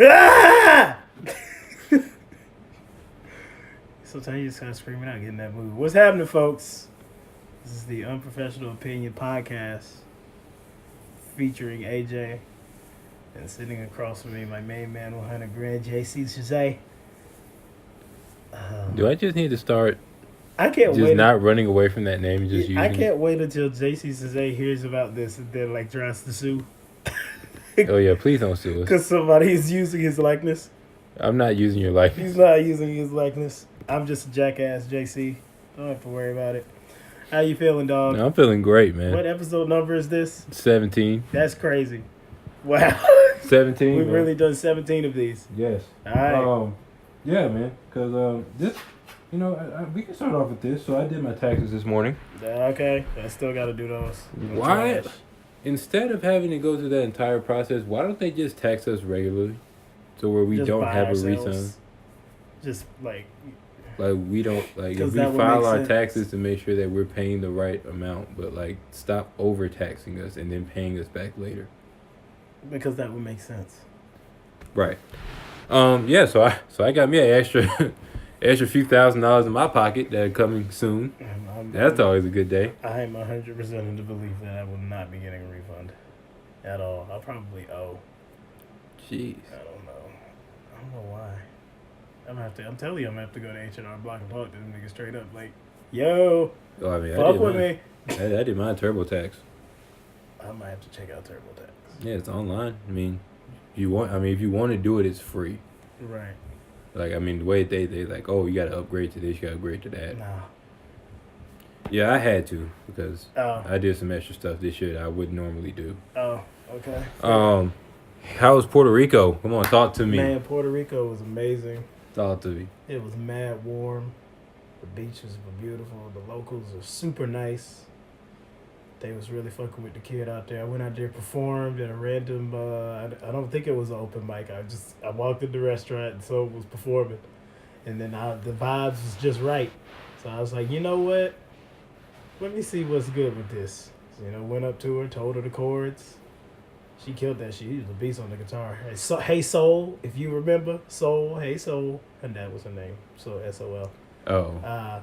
Ah! Sometimes you just kind of screaming out, getting that mood. What's happening, folks? This is the Unprofessional Opinion Podcast featuring AJ. And sitting across from me, my main man, 100 grand, JC Shazay. Do I just need to start I can't just wait. not running away from that name and just using I it? can't wait until JC Shazay hears about this and then like tries to sue. Oh yeah, please don't sue us. Because somebody is using his likeness. I'm not using your likeness. He's not using his likeness. I'm just a jackass, JC. Don't have to worry about it. How you feeling, dog? No, I'm feeling great, man. What episode number is this? 17. That's crazy. Wow. 17. We've man. really done 17 of these. Yes. All right. Yeah, man. Because this, we can start off with this. So I did my taxes this morning. Okay. I still got to do those. Why? Trash. Instead of having to go through that entire process, why don't they just tax us regularly, so where we Just don't buy have ourselves. a refund? Just like, Like we don't like 'Cause if we that would file make our sense. taxes to make sure that we're paying the right amount, but like stop overtaxing us and then paying us back later. because that would make sense. Right. Yeah. So I got me an extra few $1,000s in my pocket that are coming soon. That's always a good day. I am 100% in the belief that I will not be getting a refund at all. I'll probably owe. Jeez. I don't know. I don't know why. I'm telling you, I'm gonna have to go to H&R Block and talk to them niggas straight up. Like, yo, Oh, I mean, fuck with me. I did mine TurboTax. I might have to check out TurboTax. Yeah, it's online. I mean, if you want to do it, it's free. Right. Like, I mean, the way they like, oh, you got to upgrade to this, you got to upgrade to that. Nah. Yeah, I had to because Oh. I did some extra stuff this year that I wouldn't normally do. Oh. Okay. How was Puerto Rico? Come on, talk to me. Man, Puerto Rico was amazing. Talk to me. It was mad warm. The beaches were beautiful. The locals are super nice. They was really fucking with the kid out there. I went out there, performed at a random, I don't think it was an open mic. I walked in the restaurant and someone was performing. And then the vibes was just right. So I was like, you know what? Let me see what's good with this. So, went up to her, told her the chords. She killed that shit. He was a beast on the guitar. Hey Soul, if you remember. Soul, Hey Soul. And that was her name. So S-O-L. Oh.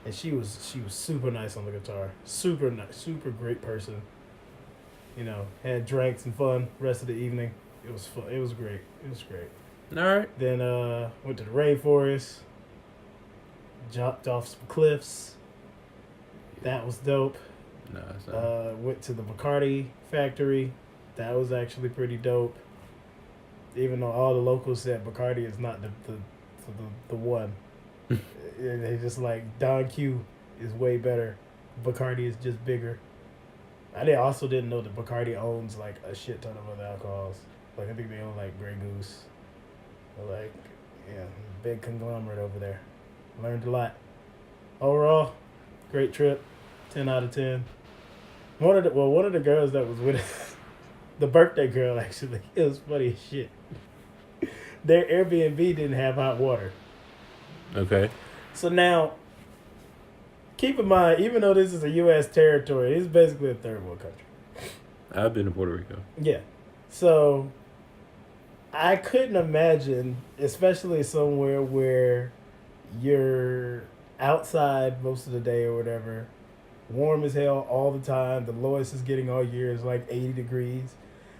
And she was super nice on the guitar. Super nice, super great person. Had drinks and fun rest of the evening. It was fun. It was great. All right. Then went to the rainforest. Jumped off some cliffs. That was dope. No, it's not. Went to the Bacardi factory. That was actually pretty dope. Even though all the locals said Bacardi is not the one. They just like Don Q is way better. Bacardi is just bigger. I also didn't know that Bacardi owns like a shit ton of other alcohols. Like I think they own like Grey Goose. Like, yeah, big conglomerate over there. Learned a lot. Overall, great trip. 10 out of 10. One of the girls that was with us, the birthday girl actually, it was funny as shit. Their Airbnb didn't have hot water. Okay. So now, keep in mind, even though this is a U.S. territory, it's basically a third world country. I've been to Puerto Rico. Yeah. So, I couldn't imagine, especially somewhere where you're outside most of the day or whatever, warm as hell all the time, the lowest is getting all year is like 80 degrees.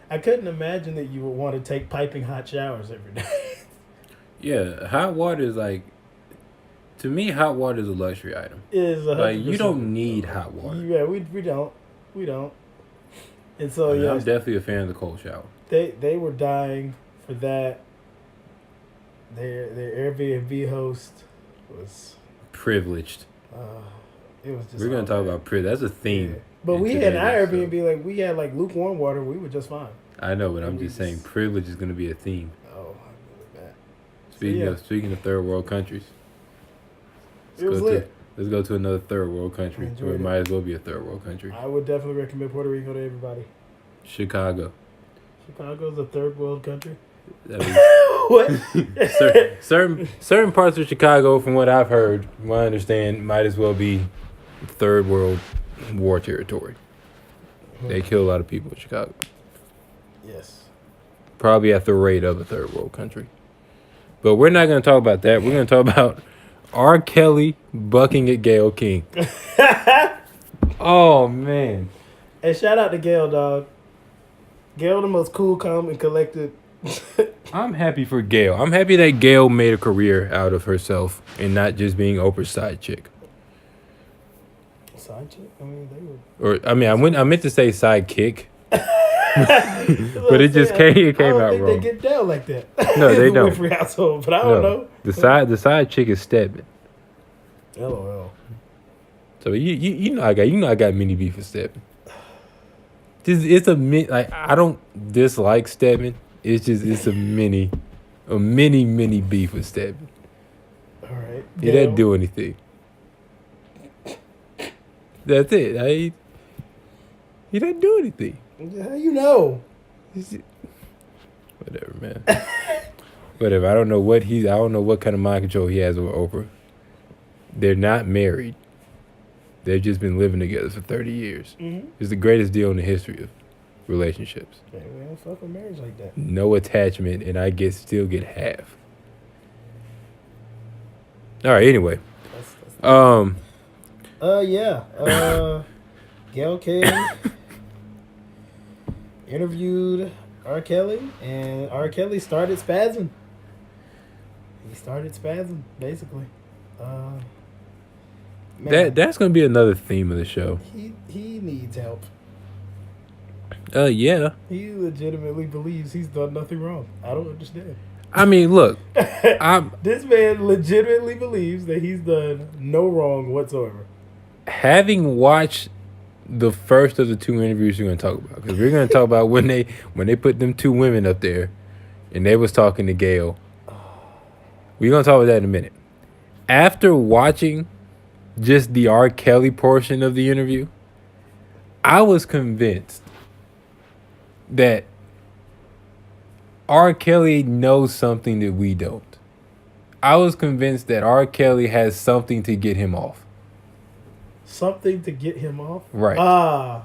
I couldn't imagine that you would want to take piping hot showers every day. Yeah, hot water is like, to me, hot water is a luxury item. Is Like, you don't need hot water. Yeah, we don't. And so yeah, I'm definitely a fan of the cold shower. they were dying for that. Their Airbnb host was Privileged. it was just. We're gonna talk about privilege. That's a theme. Yeah. But in we had today's our episode. Airbnb we had like lukewarm water. We were just fine. I know, but I'm We just saying privilege is gonna be a theme. Oh, I really bad. Speaking of third world countries. It was lit. Let's go to another third world country. Enjoyed Or it it. might as well be a third world country. I would definitely recommend Puerto Rico to everybody. Chicago. Chicago's a third world country. I mean, What? certain parts of Chicago, from what I've heard, from what I understand, might as well be third world war territory. They kill a lot of people in Chicago. Yes. probably at the rate of a third world country. But we're not going to talk about that. We're going to talk about R. Kelly bucking at Gayle King. Oh, man. Hey, shout out to Gayle, dog. Gayle, the most cool, calm, and collected. I'm happy for Gayle. I'm happy that Gayle made a career out of herself and not just being Oprah's side chick. Side chick? I mean, they were. Or, I meant to say sidekick. But it just came out wrong. I don't think they get down like that. No, they don't. Winfrey household, but I don't know. The side chick is Stedman. LOL. So you know I got mini beef with Stedman. Like I don't dislike Stedman. It's a mini beef with Stedman. All right. He didn't do anything. That's it. He didn't do anything. How you know? Whatever, man. Whatever. I don't know what kind of mind control he has over Oprah. They're not married. They've just been living together for 30 years. Mm-hmm. It's the greatest deal in the history of relationships. Yeah, we don't fuck with marriage like that. No attachment, and I still get half. All right. Anyway. Gayle King interviewed R. Kelly, and R. Kelly started spazzing. He started spazzing, basically. That's gonna be another theme of the show. He needs help. Yeah. He legitimately believes he's done nothing wrong. I don't understand. I mean, look, this man legitimately believes that he's done no wrong whatsoever. Having watched the first of the two interviews we're going to talk about, because we're going to talk about when they put them two women up there and they was talking to Gayle. We're going to talk about that in a minute. After watching just the R. Kelly portion of the interview, I was convinced that R. Kelly knows something that we don't. I was convinced that R. Kelly has something to get him off. Something to get him off? Right.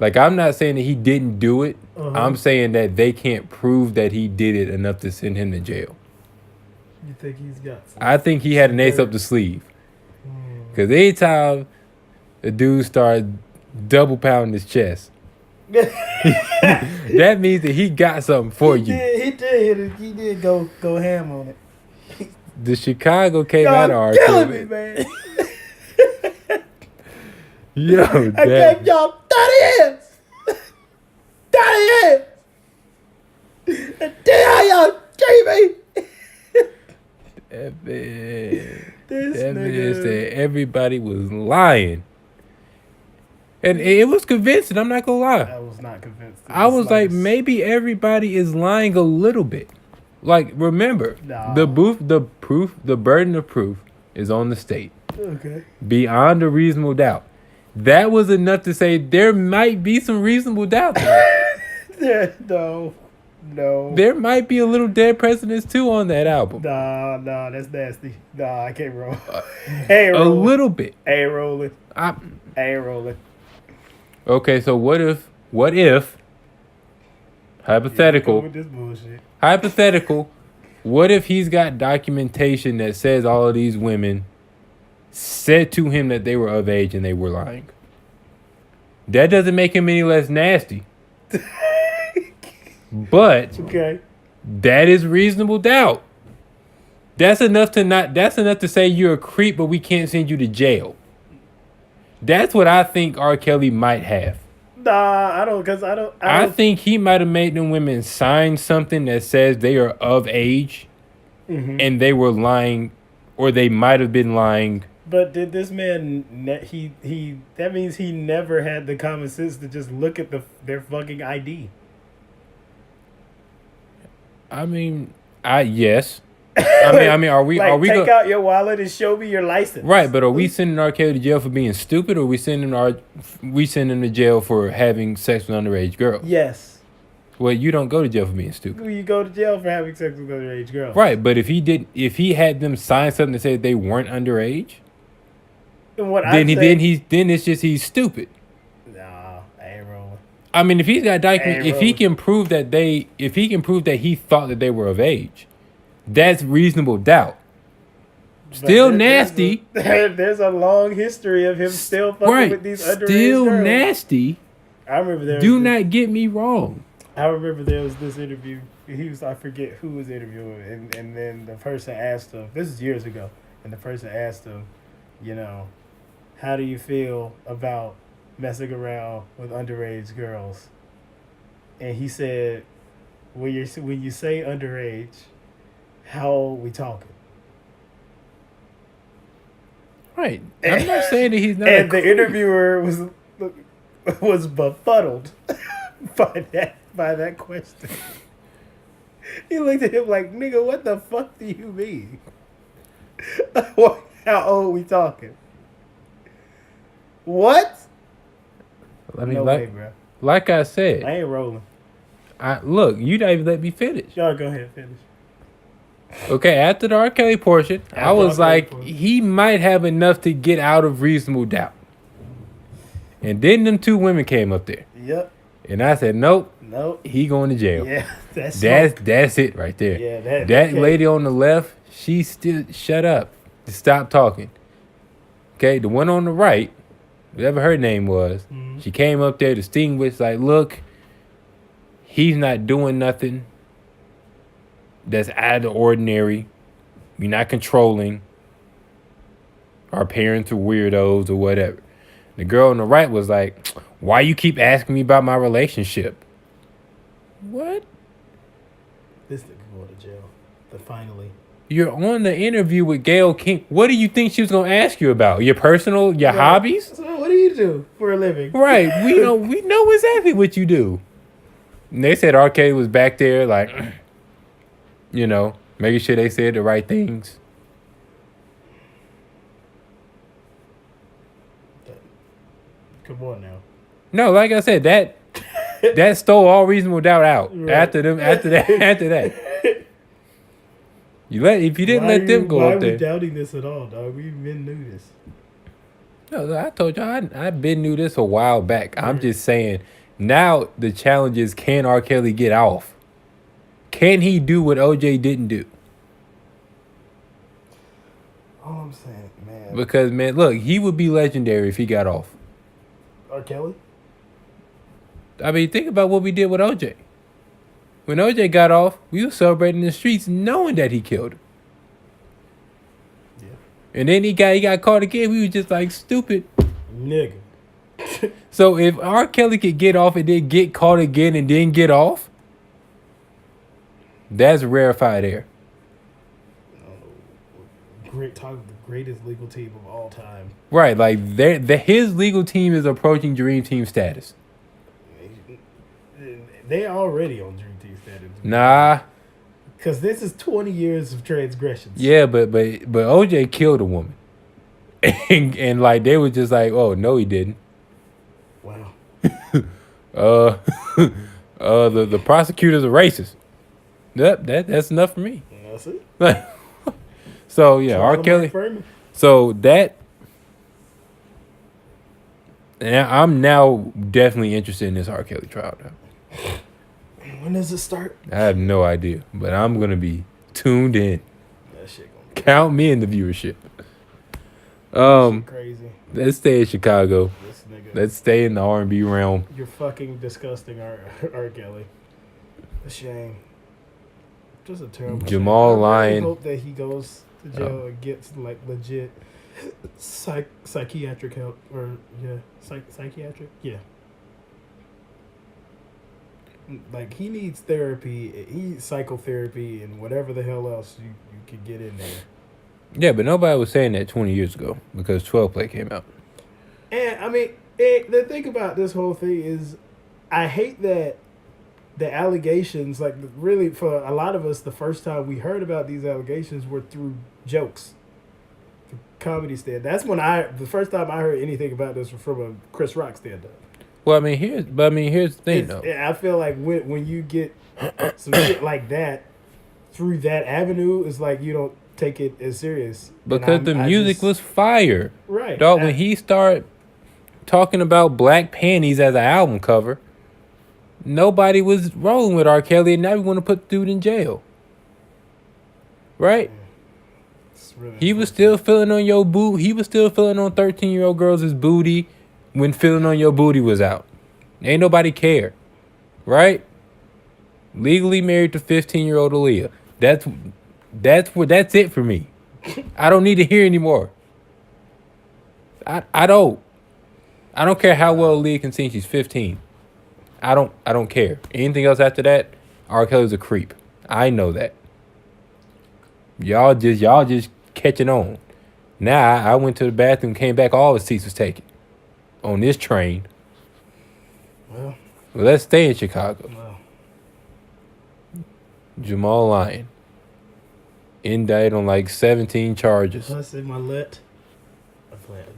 Like, I'm not saying that he didn't do it. Uh-huh. I'm saying that they can't prove that he did it enough to send him to jail. You think he's got some? I think he had an ace up the sleeve. Because anytime a dude starts double pounding his chest, that means that he got something for you. He did go ham on it. The Chicago came out of R. Killing me, man. Yo, I gave y'all 30 years. 30 years. And then y'all gave me. That man said everybody was lying. And it was convincing, I'm not gonna lie. I was not convinced. I was like, maybe everybody is lying a little bit. Like, remember, the burden of proof is on the state. Okay. Beyond a reasonable doubt. That was enough to say there might be some reasonable doubt there. No. There might be a little dead presidents too on that album. Nah, that's nasty. Nah, I can't roll. Hey, a little bit. Hey, rolling. Rolling. Okay, so what if hypothetical with this bullshit. Hypothetical, what if he's got documentation that says all of these women said to him that they were of age and they were lying? That doesn't make him any less nasty. But okay, that is reasonable doubt. That's enough to say you're a creep, but we can't send you to jail. That's what I think R. Kelly might have. Nah, I don't. I think he might have made them women sign something that says they are of age, and they were lying, or they might have been lying. But did this man? He that means he never had the common sense to just look at their fucking ID. I mean, yes. I mean, are we take out your wallet and show me your license? Right, but are we sending R. Kelly to jail for being stupid, or are we sending him to jail for having sex with underage girls? Yes. Well, you don't go to jail for being stupid. You go to jail for having sex with underage girls. Right, but if he had them sign something that said they weren't underage, then it's just he's stupid. Nah, I ain't rolling. I mean, if he's got documents, Hey, if he bro. can prove that he thought that they were of age, that's reasonable doubt. But Still nasty. there's a long history of him still fucking Right. with these underage Still girls. nasty. I remember there. Do was this, not get me wrong. I remember there was this interview. I forget who was interviewing, and then the person asked him. This is years ago, and the person asked him, you know, how do you feel about messing around with underage girls? And he said, when you say underage, how old we talking? Right. I'm not saying that he's not. And the interviewer was befuddled by that question. He looked at him like, "Nigga, what the fuck do you mean? How old we talking? What? I mean, No way, bro. like I said, I ain't rolling. look, you didn't even let me finish. Y'all go ahead, finish. Okay, after the R. Kelly portion, I After was R. Kelly like, portion. he might have enough to get out of reasonable doubt. And then them two women came up there, Yep. and I said, nope, Nope. he going to jail. Yeah, that's That's it right there. Yeah, that lady on the left, she still shut up. Stop talking. Okay, the one on the right, whatever her name was, she came up there distinguished, like, look, he's not doing nothing that's out of the ordinary. We're not controlling. Our parents are weirdos or whatever. The girl on the right was like, why you keep asking me about my relationship? What? This nigga going to jail. Finally. You're on the interview with Gayle King. What do you think she was going to ask you about? Your personal, your hobbies? So what do you do for a living? Right. We know exactly what you do. And they said R. Kelly was back there, like, making sure they said the right things. Come on now. No, like I said, that stole all reasonable doubt out. Right. After that. If you didn't let them go up there. Why are we doubting this at all, dog? We been knew this. No, I told you I've been knew this a while back. I'm just saying now the challenge is, can R. Kelly get off? Can he do what OJ didn't do? All I'm saying, man. Because, man, look, he would be legendary if he got off. R. Kelly? I mean, think about what we did with OJ. When OJ got off, we were celebrating in the streets knowing that he killed him. Yeah. And then he got caught again. We were just like, stupid. Nigga. So if R. Kelly could get off and then get caught again and then get off, that's rarefied air. Talk of the greatest legal team of all time. Right, like his legal team is approaching Dream Team status. They already on Dream Team status. Nah. Because this is 20 years of transgressions. Yeah, but OJ killed a woman. and like they were just like, oh no he didn't. Wow. The prosecutor's a racist. Yep, that's enough for me. That's it. So yeah, R. Kelly. So that, and I'm now definitely interested in this R. Kelly trial now. When does it start? I have no idea, but I'm gonna be tuned in. That shit gonna be Count me in the viewership. crazy. Let's stay in Chicago. This nigga, Let's stay in the R&B realm. You're fucking disgusting, R. Kelly. A shame. Just a terrible. Jamal shame. Lyon. I really hope that he goes to jail and gets like legit psychiatric help psychiatric. Yeah. Like he needs therapy. He needs psychotherapy and whatever the hell else you could get in there. Yeah, but nobody was saying that 20 years ago because 12 Play came out. And I mean, the thing about this whole thing is, I hate that the allegations, like really for a lot of us, the first time we heard about these allegations were through jokes, through comedy stand. That's when the first time I heard anything about this was from a Chris Rock stand up. Well, I mean, here's the thing though. I feel like when you get some shit like that through that avenue, it's like you don't take it as serious. Because the music was fire. Right. Dog, when he started talking about black panties as an album cover, nobody was rolling with R. Kelly, and now we want to put the dude in jail. Right? It's really He was still feeling on your boot. He was still feeling on 13-year-old girls' booty when feeling on your booty was out. Ain't nobody care. Right? Legally married to 15-year-old Aaliyah. That's it for me. I don't need to hear anymore. I don't. I don't care how well Aaliyah can sing. She's 15. I don't care. Anything else after that, R. Kelly's a creep. I know that. Y'all just catching on. Now I went to the bathroom, came back, all the seats was taken. On this train. Well, Let's stay in Chicago. well. Jamal Lyon. Indicted on like 17 charges. Plus in my lit.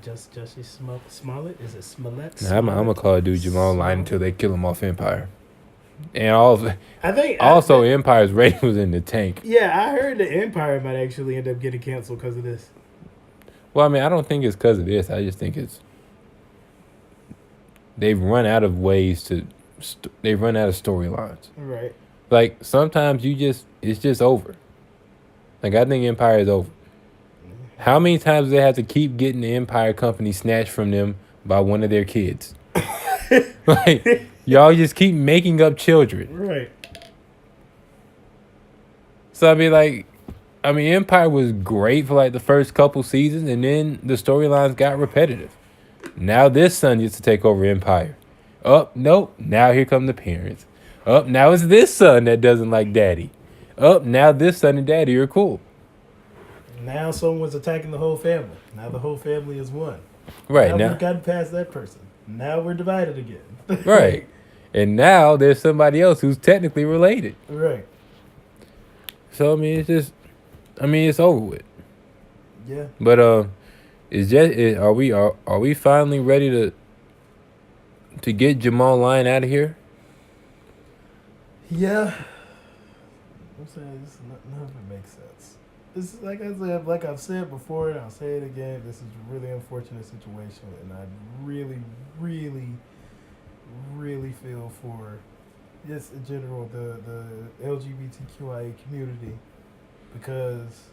Jussie Smollett? Is it Smollett? Nah, I'm gonna call dude Jamal Lyon until they kill him off Empire. And also, Empire's rating was in the tank. Yeah, I heard the Empire might actually end up getting canceled because of this. Well, I mean, I don't think it's because of this. I just think they've run out of ways to. They've run out of storylines. Right. Like sometimes it's just over. Like I think Empire is over. How many times do they have to keep getting the Empire company snatched from them by one of their kids? Like, y'all just keep making up children. Right. So, I mean, Empire was great for like the first couple seasons, and then the storylines got repetitive. Now this son gets to take over Empire. Oh, nope. Now here come the parents. Oh, now it's this son that doesn't like daddy. Oh, now this son and daddy are cool. Now someone's attacking the whole family. Now the whole family is one. Right. Now we've gotten past that person. Now we're divided again. Right. And now there's somebody else who's technically related. Right. So, I mean, it's over with. Yeah. But, are we finally ready to get Jamal Lyon out of here? Yeah. I'm saying none of it makes sense. This is like I've said before, and I'll say it again. This is a really unfortunate situation, and I really, really, really feel for just in general the LGBTQIA community, because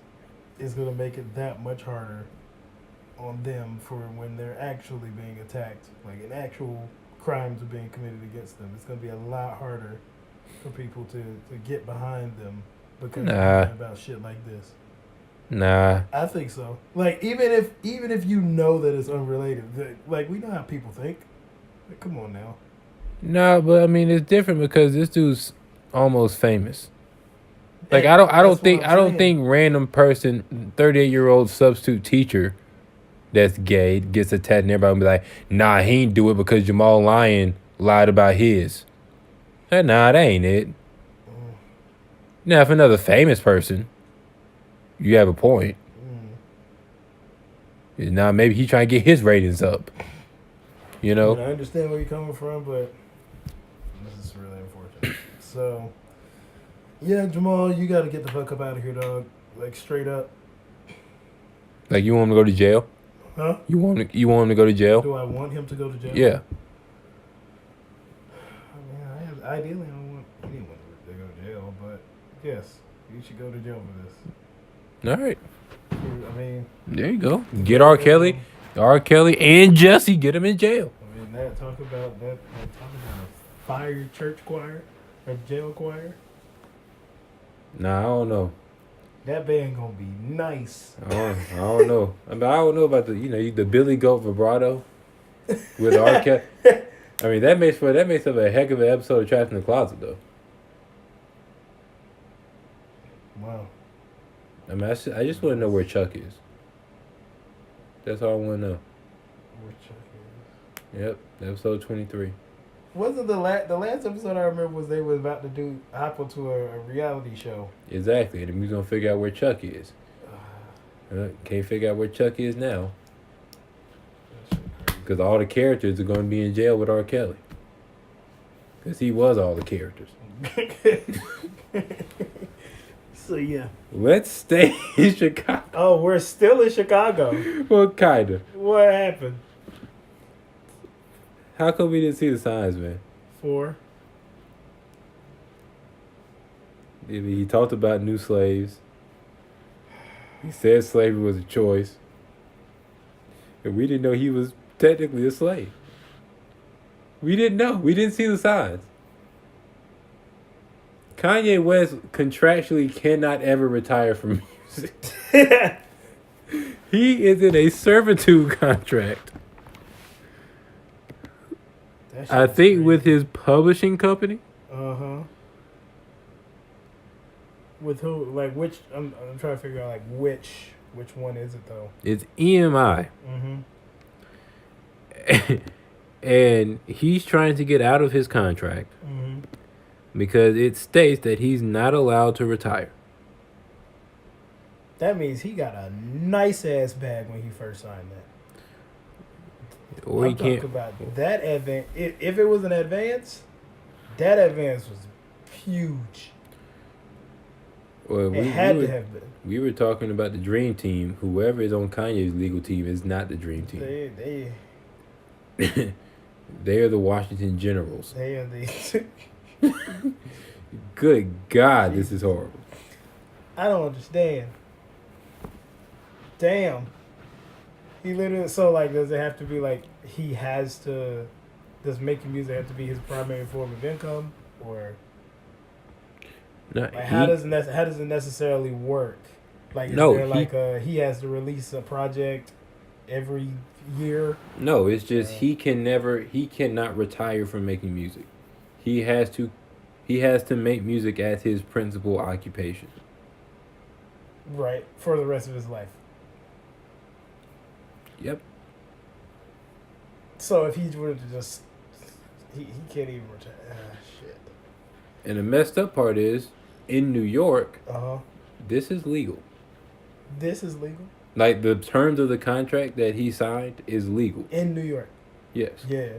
it's gonna make it that much harder on them for when they're actually being attacked, like an actual crimes are being committed against them. It's gonna be a lot harder for people to get behind them because they're talking about shit like this. Nah. I think so. Like even if you know that it's unrelated, like we know how people think. Like, come on now. Nah, but I mean it's different because this dude's almost famous. Like I don't think random person, 38-year-old substitute teacher that's gay gets attacked and everybody will be like, nah, he ain't do it because Jamal Lyon lied about his. Nah, that ain't it. Now if another famous person, you have a point. Now maybe he trying to get his ratings up. You know? I understand where you're coming from, but this is really unfortunate. So, yeah, Jamal, you got to get the fuck up out of here, dog. Like straight up. Like you want him to go to jail? Huh? You want him to go to jail? Do I want him to go to jail? Yeah. I mean, ideally, I don't want anyone to go to jail, but yes, you should go to jail for this. All right. I mean, there you go. Get R. Kelly and Jesse. Get him in jail. I mean, talk about a fire church choir, a jail choir. Nah, I don't know. That band gonna be nice. I don't know. I mean, I don't know about the Billy Goat vibrato with R. Kelly. I mean, that makes up a heck of an episode of Trapped in the Closet, though. Wow. I mean, I just want to know where Chuck is. That's all I want to know. Where Chuck is? Yep, episode 23. Wasn't the last episode I remember was they were about to hop into a reality show. Exactly, and we're going to figure out where Chuck is. Can't figure out where Chuck is now. Because all the characters are going to be in jail with R. Kelly. Because he was all the characters. So, yeah. Let's stay in Chicago. Oh, we're still in Chicago. Well, kind of. What happened? How come we didn't see the signs, man? 4. He talked about new slaves. He said slavery was a choice. And we didn't know he was technically a slave. We didn't know. We didn't see the signs. Kanye West contractually cannot ever retire from music. He is in a servitude contract. I think with his publishing company. With who? Like which? I'm trying to figure out like which one is it though? It's EMI. And he's trying to get out of his contract because it states that he's not allowed to retire. That means he got a nice ass bag when he first signed that. Or he can't. About that advance. If it was an advance, that advance was huge. Well, it had to have been. We were talking about the dream team. Whoever is on Kanye's legal team is not the dream team. They are the Washington Generals. They are the. Good God, this is horrible. I don't understand. Damn. He literally, so like, does it have to be like he has to? Does making music have to be his primary form of income, or? No, like how does it necessarily work? Like, is there like he has to release a project every year? No, it's just he cannot retire from making music. He has to make music as his principal occupation. Right, for the rest of his life. Yep. So if he were to just, he can't even retire. Shit. And the messed up part is, in New York, this is legal. This is legal? Like, the terms of the contract that he signed is legal. In New York? Yes. Yeah.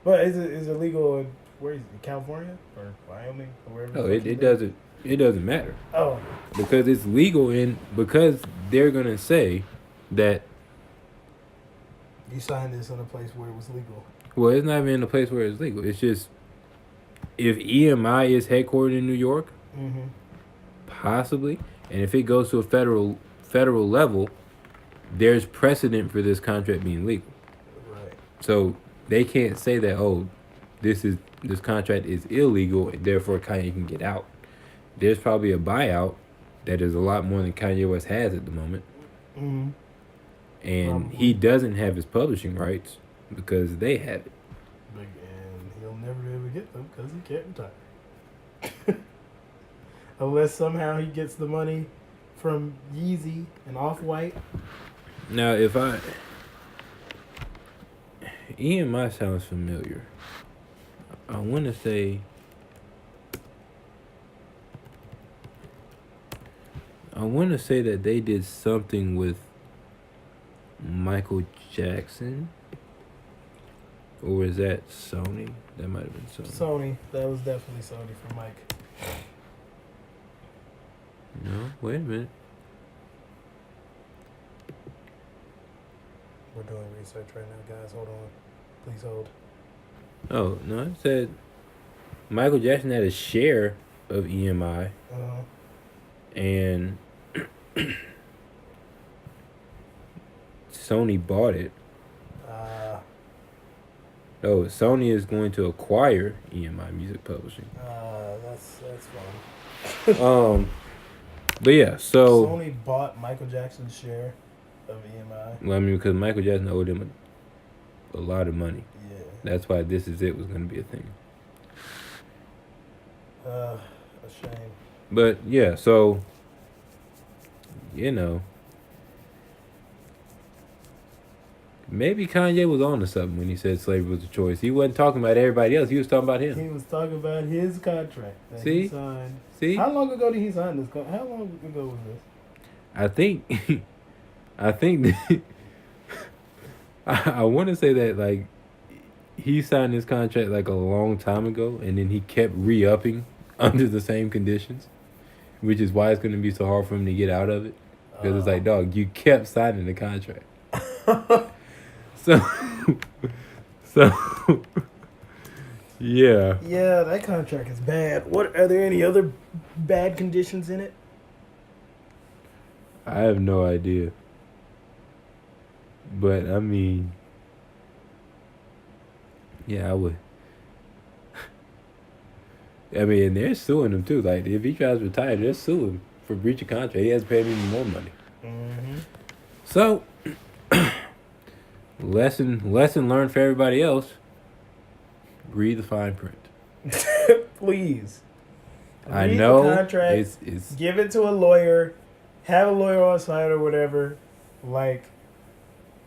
But is it legal in, where is it, California? Or Wyoming? Or wherever? No, it doesn't matter. Oh. Because it's legal because they're going to say that you signed this in a place where it was legal. Well, it's not even in a place where it's legal. It's just, if EMI is headquartered in New York, possibly, and if it goes to a federal level, there's precedent for this contract being legal. Right. So they can't say that, this contract is illegal and therefore Kanye can get out. There's probably a buyout that is a lot more than Kanye West has at the moment. And he doesn't have his publishing rights because they have it. And he'll never be able to get them because he can't retire. Unless somehow he gets the money from Yeezy and Off-White. Now, EMI sounds familiar. I want to say that they did something with Michael Jackson, or is that Sony? That might have been Sony. Sony. That was definitely Sony for Mike. No, wait a minute. We're doing research right now, guys. Hold on. Please hold. Oh, no, it said Michael Jackson had a share of EMI. And Sony bought it. Sony is going to acquire EMI Music Publishing. That's fine. But yeah, so Sony bought Michael Jackson's share of EMI. Well, I mean, because Michael Jackson owed him a lot of money. Yeah. That's why This Is It was going to be a thing. A shame. But yeah, so maybe Kanye was on to something when he said slavery was a choice. He wasn't talking about everybody else. He was talking about him. He was talking about his contract that he signed. See? How long ago did he sign this? How long ago was this? I think I want to say that like he signed this contract like a long time ago, and then he kept re-upping under the same conditions, which is why it's going to be so hard for him to get out of it. Because it's like, dog, you kept signing the contract. So Yeah. Yeah, that contract is bad. What are there any other bad conditions in it? I have no idea. But I mean, yeah, I would. I mean, and they're suing him too. Like, if he tries to retire, they're suing him for breach of contract. He has to pay them even more money. Mm-hmm. So, lesson learned for everybody else. Read the fine print. Please. I Read know the contract. it's Give it to a lawyer. Have a lawyer on site or whatever. Like,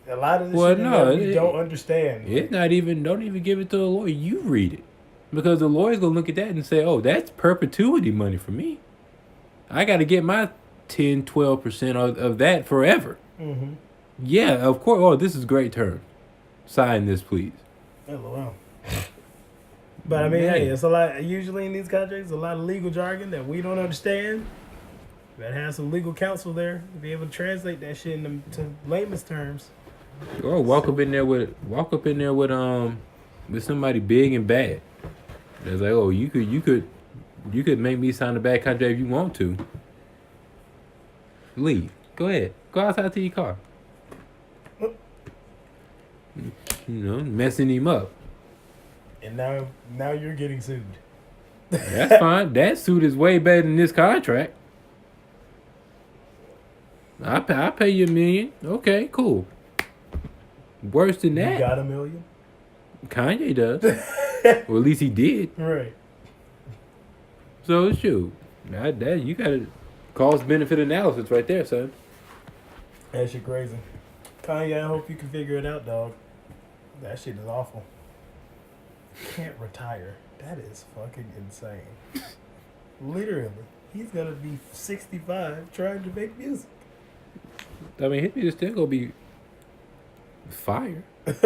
a lot of this shit in there we don't understand. It's not even. Don't even give it to a lawyer. You read it, because the lawyer's gonna look at that and say, "Oh, that's perpetuity money for me. I got to get my 10-12% of that forever." Mm-hmm. Yeah, of course. Oh, this is great terms. Sign this, please. LOL. But I mean, hey, it's a lot. Usually in these contracts, a lot of legal jargon that we don't understand. That has some legal counsel there to be able to translate that shit into layman's terms. Or walk up in there with somebody big and bad. It's like, oh, you could make me sign a bad contract if you want to. Leave. Go ahead. Go outside to your car. Messing him up. And now you're getting sued. That's fine. That suit is way better than this contract. I pay you $1 million. Okay, cool. Worse than that. You got $1 million? Kanye does. Or at least he did. Right. So shoot. That you got a cost benefit analysis right there, son. That shit crazy. Kanye, I hope you can figure it out, dog. That shit is awful. Can't retire. That is fucking insane. Literally. He's gonna be 65 trying to make music. I mean, his music still gonna be fire. That's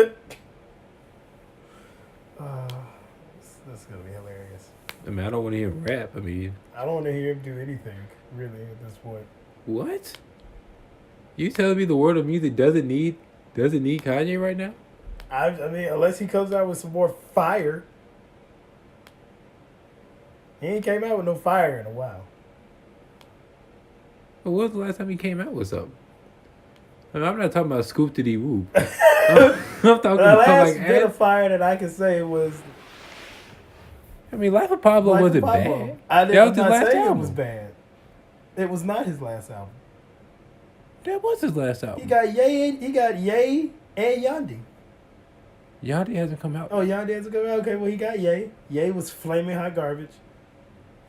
gonna be hilarious. I mean, I don't want to hear him rap. I mean, I don't want to hear him do anything, really, at this point. what? You telling me the world of music doesn't need Kanye right now? I mean, unless he comes out with some more fire. He ain't came out with no fire in a while. But when was the last time he came out with something? I mean, I'm not talking about Scoop to the Woo. I'm talking The about last like bit of fire that I can say was I mean, Life of Pablo Life of wasn't Pablo. bad. I That did was his not last say it album. was bad. It was not his last album. That was his last album. He got Ye and Yandi. Yachty hasn't come out. Oh, Yandi hasn't come out. Okay, well he got Ye. Ye was flaming hot garbage.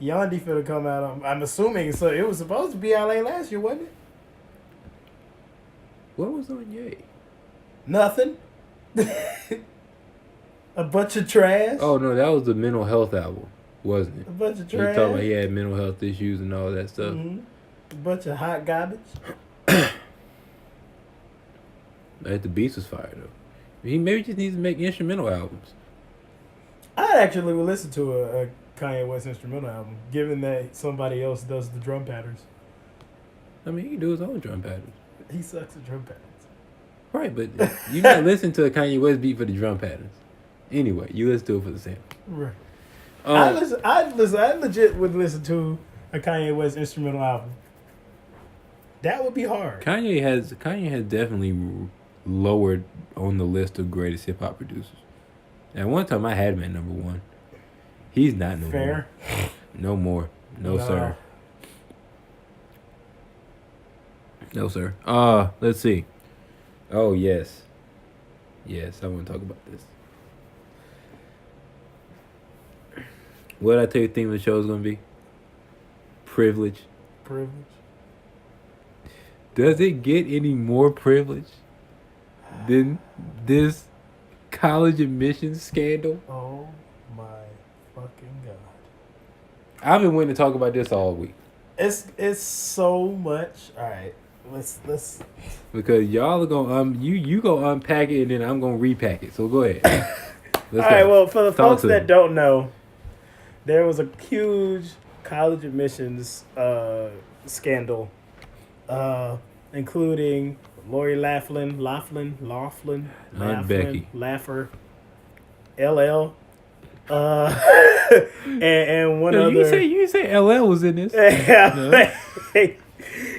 Yandi finna come out. I'm assuming so. It was supposed to be LA last year, wasn't it? What was on Ye? Nothing. A bunch of trash. Oh no, that was the mental health album, wasn't it? A bunch of He trash. talking about he had mental health issues and all that stuff. Mm-hmm. A bunch of hot garbage. Like, the beats was fire though. He maybe just needs to make instrumental albums. I actually would listen to a Kanye West instrumental album, given that somebody else does the drum patterns. I mean, he can do his own drum patterns. He sucks at drum patterns. Right, but you're not listening to a Kanye West beat for the drum patterns. Anyway, you listen to it for the sample. Right. I legit would listen to a Kanye West instrumental album. That would be hard. Kanye has definitely lowered on the list of greatest hip hop producers. At one time, I had him at number 1. He's not no Fair. more. No more. No, sir. No, sir. Let's see. Oh, yes. Yes, I want to talk about this. What did I tell you the theme of the show is going to be? Privilege. Privilege. Does it get any more privilege than this college admissions scandal? Oh my fucking god! I've been waiting to talk about this all week. It's so much. All right, let's. Because y'all are gonna you go unpack it and then I'm gonna repack it. So go ahead. All right. Well, for the folks that don't know, there was a huge college admissions scandal, including Lori Aunt Becky. Laffer, LL, And one No, other. you say LL was in this. No.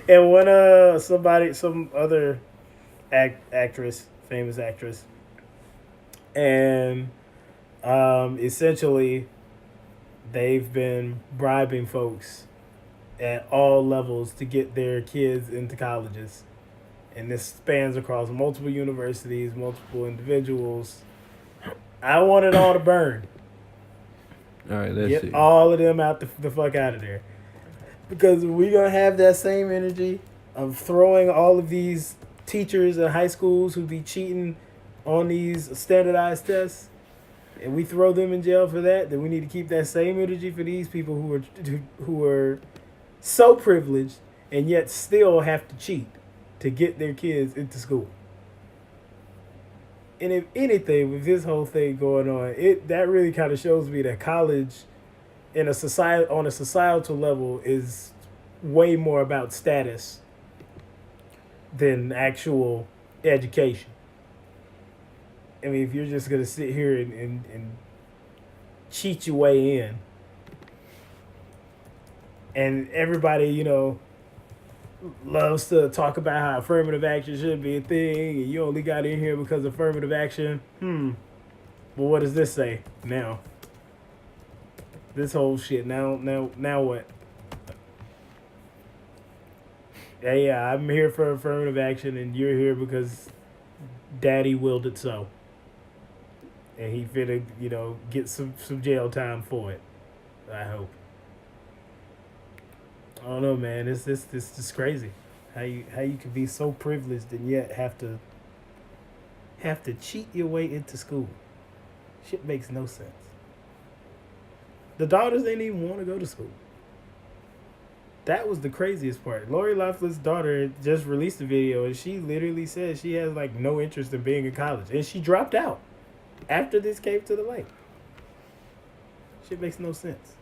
And one some other actress, famous actress, and essentially they've been bribing folks at all levels to get their kids into colleges, and this spans across multiple universities, multiple individuals. I want it all to burn. All right, let's Get see. all of them out the fuck out of there. Because we're going to have that same energy of throwing all of these teachers in high schools who be cheating on these standardized tests, and we throw them in jail for that, then we need to keep that same energy for these people who are so privileged and yet still have to cheat to get their kids into school. And if anything, with this whole thing going on, that really kind of shows me that college, on a societal level, is way more about status than actual education. I mean, if you're just gonna sit here and cheat your way in, and everybody, loves to talk about how affirmative action should be a thing, and you only got in here because of affirmative action. Well, what does this say now? This whole shit. Now what? Yeah, I'm here for affirmative action, and you're here because Daddy willed it so, and he finna, get some jail time for it. I hope. I don't know, man. This is crazy. How you can be so privileged and yet have to cheat your way into school. Shit makes no sense. The daughters didn't even want to go to school. That was the craziest part. Lori Loughlin's daughter just released a video, and she literally said she has like no interest in being in college, and she dropped out after this came to the light. Shit makes no sense.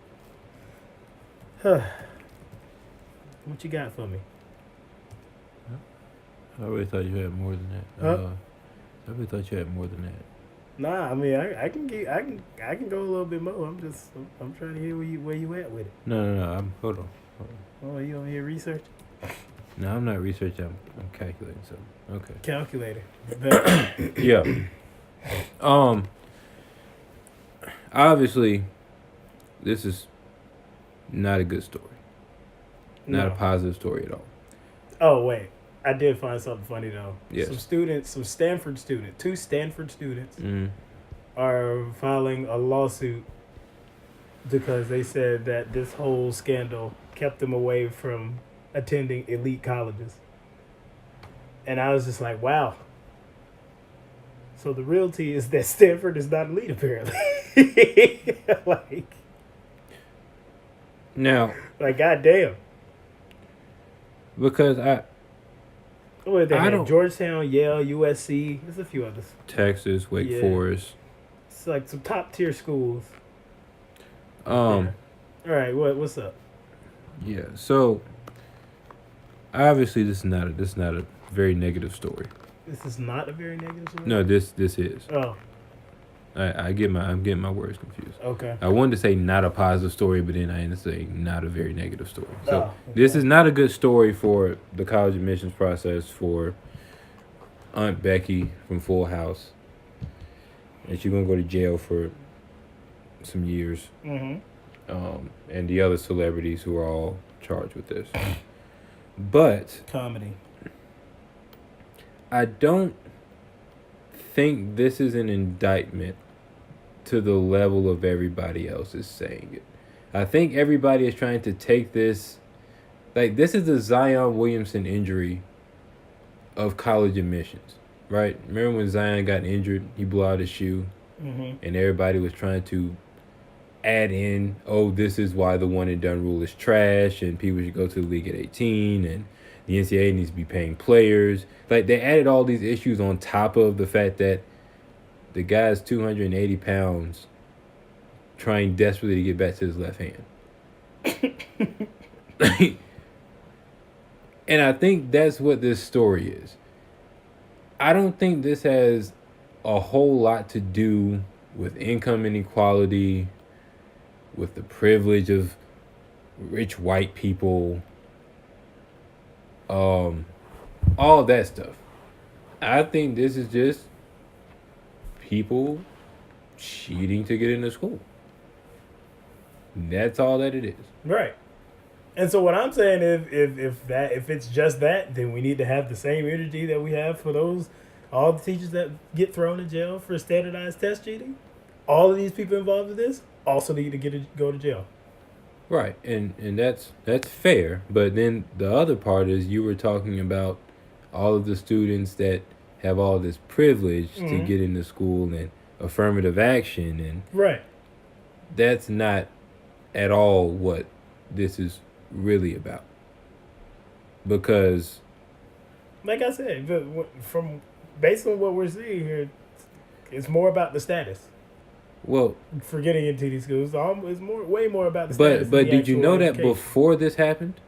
What you got for me? I really thought you had more than that. I really thought you had more than that. Nah, I mean I can go a little bit more. I'm trying to hear where you at with it. No. Hold on. Oh, you over here research? No, I'm not researching. I'm calculating something. Okay. Calculator. Yeah. Obviously, this is not a good story. Not a positive story at all. Oh wait, I did find something funny though. Yes. Two Stanford students, are filing a lawsuit because they said that this whole scandal kept them away from attending elite colleges. And I was just like, wow. So the reality is that Stanford is not elite, apparently. Now, goddamn. Because I don't. Georgetown, Yale, USC. There's a few others. Texas, Wake Forest. It's like some top tier schools. All right, what's up? Yeah, so obviously this is not a very negative story. This is not a very negative story? No, this is. Oh. I'm getting my words confused. Okay. I wanted to say not a positive story, but then I ended up saying not a very negative story. So okay. This is not a good story for the college admissions process for Aunt Becky from Full House. And she's gonna go to jail for some years. Mm-hmm. And the other celebrities who are all charged with this. But comedy. I don't think this is an indictment to the level of everybody else is saying it. I think everybody is trying to take this, like, this is the Zion Williamson injury of college admissions, right? Remember when Zion got injured, he blew out his shoe, and everybody was trying to add in, oh, this is why the one and done rule is trash, and people should go to the league at 18, and the NCAA needs to be paying players. Like, they added all these issues on top of the fact that the guy's 280 pounds trying desperately to get back to his left hand. And I think that's what this story is. I don't think this has a whole lot to do with income inequality, with the privilege of rich white people, all that stuff. I think this is just people cheating to get into school. That's all that it is. Right. And so what I'm saying is, if it's just that, then we need to have the same energy that we have for all the teachers that get thrown in jail for standardized test cheating. All of these people involved in this also need to go to jail. Right, and that's fair. But then the other part is you were talking about all of the students that have all this privilege to get into school and affirmative action, and right. That's not at all what this is really about. Because, like I said, based on what we're seeing here, it's more about the status. Well, for getting into these schools, it's way more about the status. But did you know that before this happened?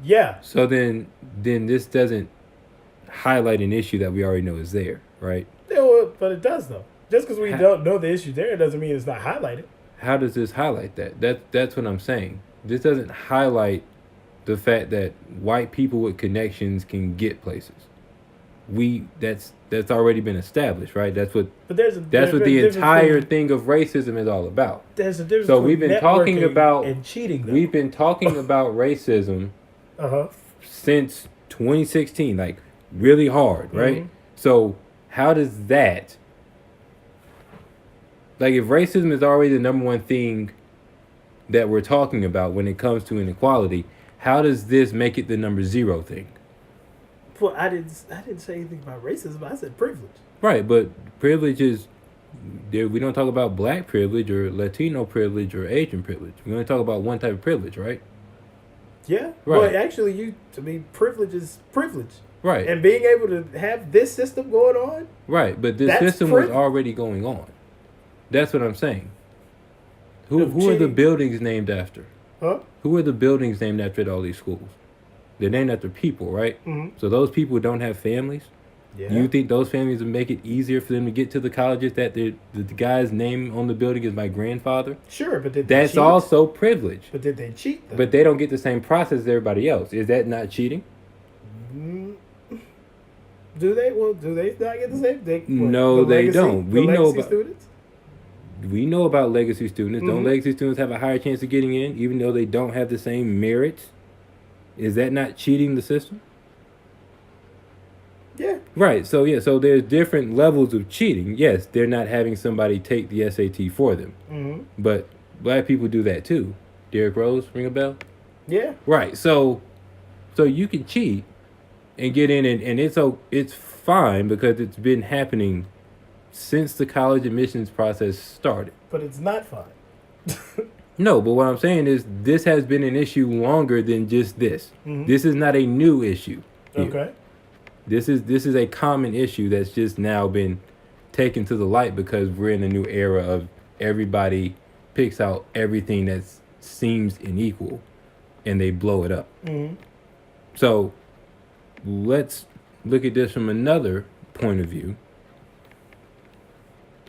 Yeah. So then this doesn't highlight an issue that we already know is there, right? Yeah, but it does though. Just because we don't know the issue there doesn't mean it's not highlighted. How does this highlight that? That's what I'm saying. This doesn't highlight the fact that white people with connections can get places. That's already been established, right? That's what the entire thing of racism is all about. There's a difference. So we've been talking about and cheating. Though. We've been talking about racism since 2016, like really hard, right? Mm-hmm. So how does that, like, if racism is already the number one thing that we're talking about when it comes to inequality, how does this make it the number 0 thing? Well, I didn't say anything about racism. I said privilege. Right, but privilege is, we don't talk about black privilege or Latino privilege or Asian privilege. We only talk about one type of privilege, right? Yeah. Right. Well, actually, privilege is privilege. Right. And being able to have this system going on. Right, but this system was already going on. That's what I'm saying. Who are the buildings named after? Huh? Who are the buildings named after at all these schools? They're named after people, right? Mm-hmm. So those people don't have families. Yeah. Do you think those families would make it easier for them to get to the colleges that the guy's name on the building is my grandfather? Sure, but that's also privilege. But did they cheat? But they don't get the same process as everybody else. Is that not cheating? Do they? Well, do they not get the same? No, they don't. We know about students. We know about legacy students. Mm-hmm. Don't legacy students have a higher chance of getting in, even though they don't have the same merits? Is that not cheating the system? Yeah. Right. So there's different levels of cheating. Yes, they're not having somebody take the SAT for them. Mm-hmm. But black people do that too. Derrick Rose, ring a bell? Yeah. Right. So you can cheat and get in, and it's fine because it's been happening since the college admissions process started. But it's not fine. No, but what I'm saying is this has been an issue longer than just this. Mm-hmm. This is not a new issue. Here. Okay. This is a common issue that's just now been taken to the light because we're in a new era of everybody picks out everything that seems unequal and they blow it up. Mm-hmm. So let's look at this from another point of view,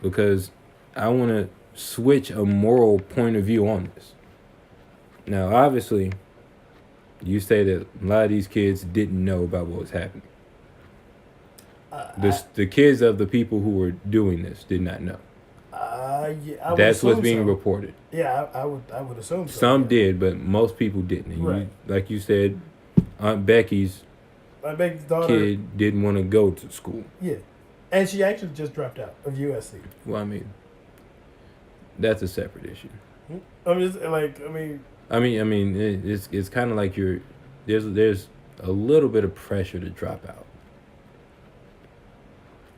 because I want to switch a moral point of view on this. Now, obviously, you say that a lot of these kids didn't know about what was happening. The kids of the people who were doing this did not know. Yeah, that's what's being reported. Yeah, I would assume so. Some did, but most people didn't. And right. Like you said, Aunt Becky's daughter, kid didn't want to go to school. Yeah, and she actually just dropped out of USC. Well, I mean, that's a separate issue. I'm just like, it's kind of like there's a little bit of pressure to drop out.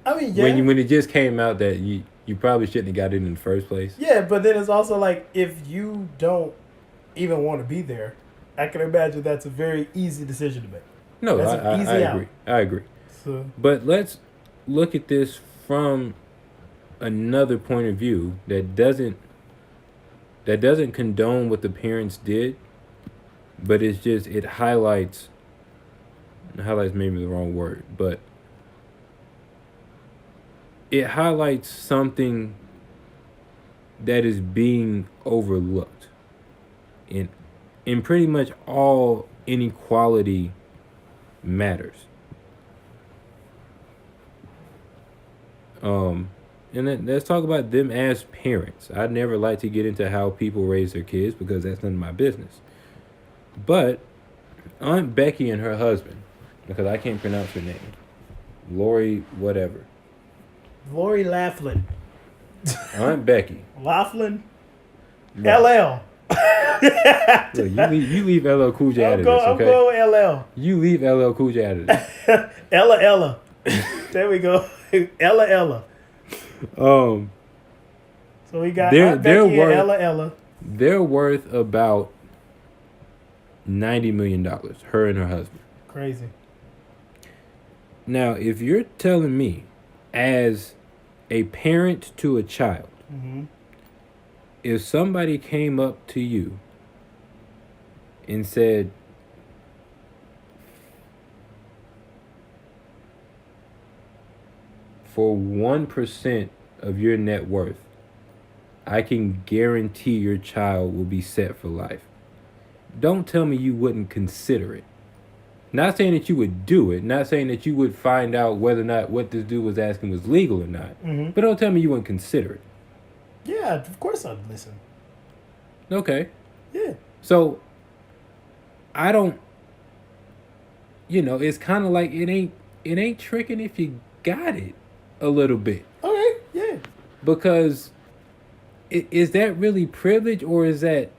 I mean, yeah. When it just came out that you probably shouldn't have got it in the first place. Yeah, but then it's also like, if you don't even want to be there, I can imagine that's a very easy decision to make. No, I agree. I agree. So, but let's look at this from another point of view that doesn't condone what the parents did, but it highlights maybe the wrong word, but it highlights something that is being overlooked in pretty much all inequality matters. And then let's talk about them as parents. I'd never like to get into how people raise their kids because that's none of my business. But Aunt Becky and her husband, because I can't pronounce her name, Lori whatever. Lori Laughlin. Aunt Becky. Laughlin. Look, LL. you leave LL Cool J out of this, okay? I'm going LL. You leave LL Cool J out of this. Ella. There we go. Ella. So we got Aunt Becky and Ella. They're worth about $90 million, her and her husband. Crazy. Now, if you're telling me, as a parent to a child, Mm-hmm. if somebody came up to you and said, for 1% of your net worth, I can guarantee your child will be set for life. Don't tell me you wouldn't consider it. Not saying that you would do it. Not saying that you would find out whether or not what this dude was asking was legal or not. Mm-hmm. But don't tell me you wouldn't consider it. Yeah, of course I'd listen. Okay. Yeah. So, I don't... it's kind of like it ain't tricking if you got it a little bit. Okay, yeah. Because is that really privilege, or is that,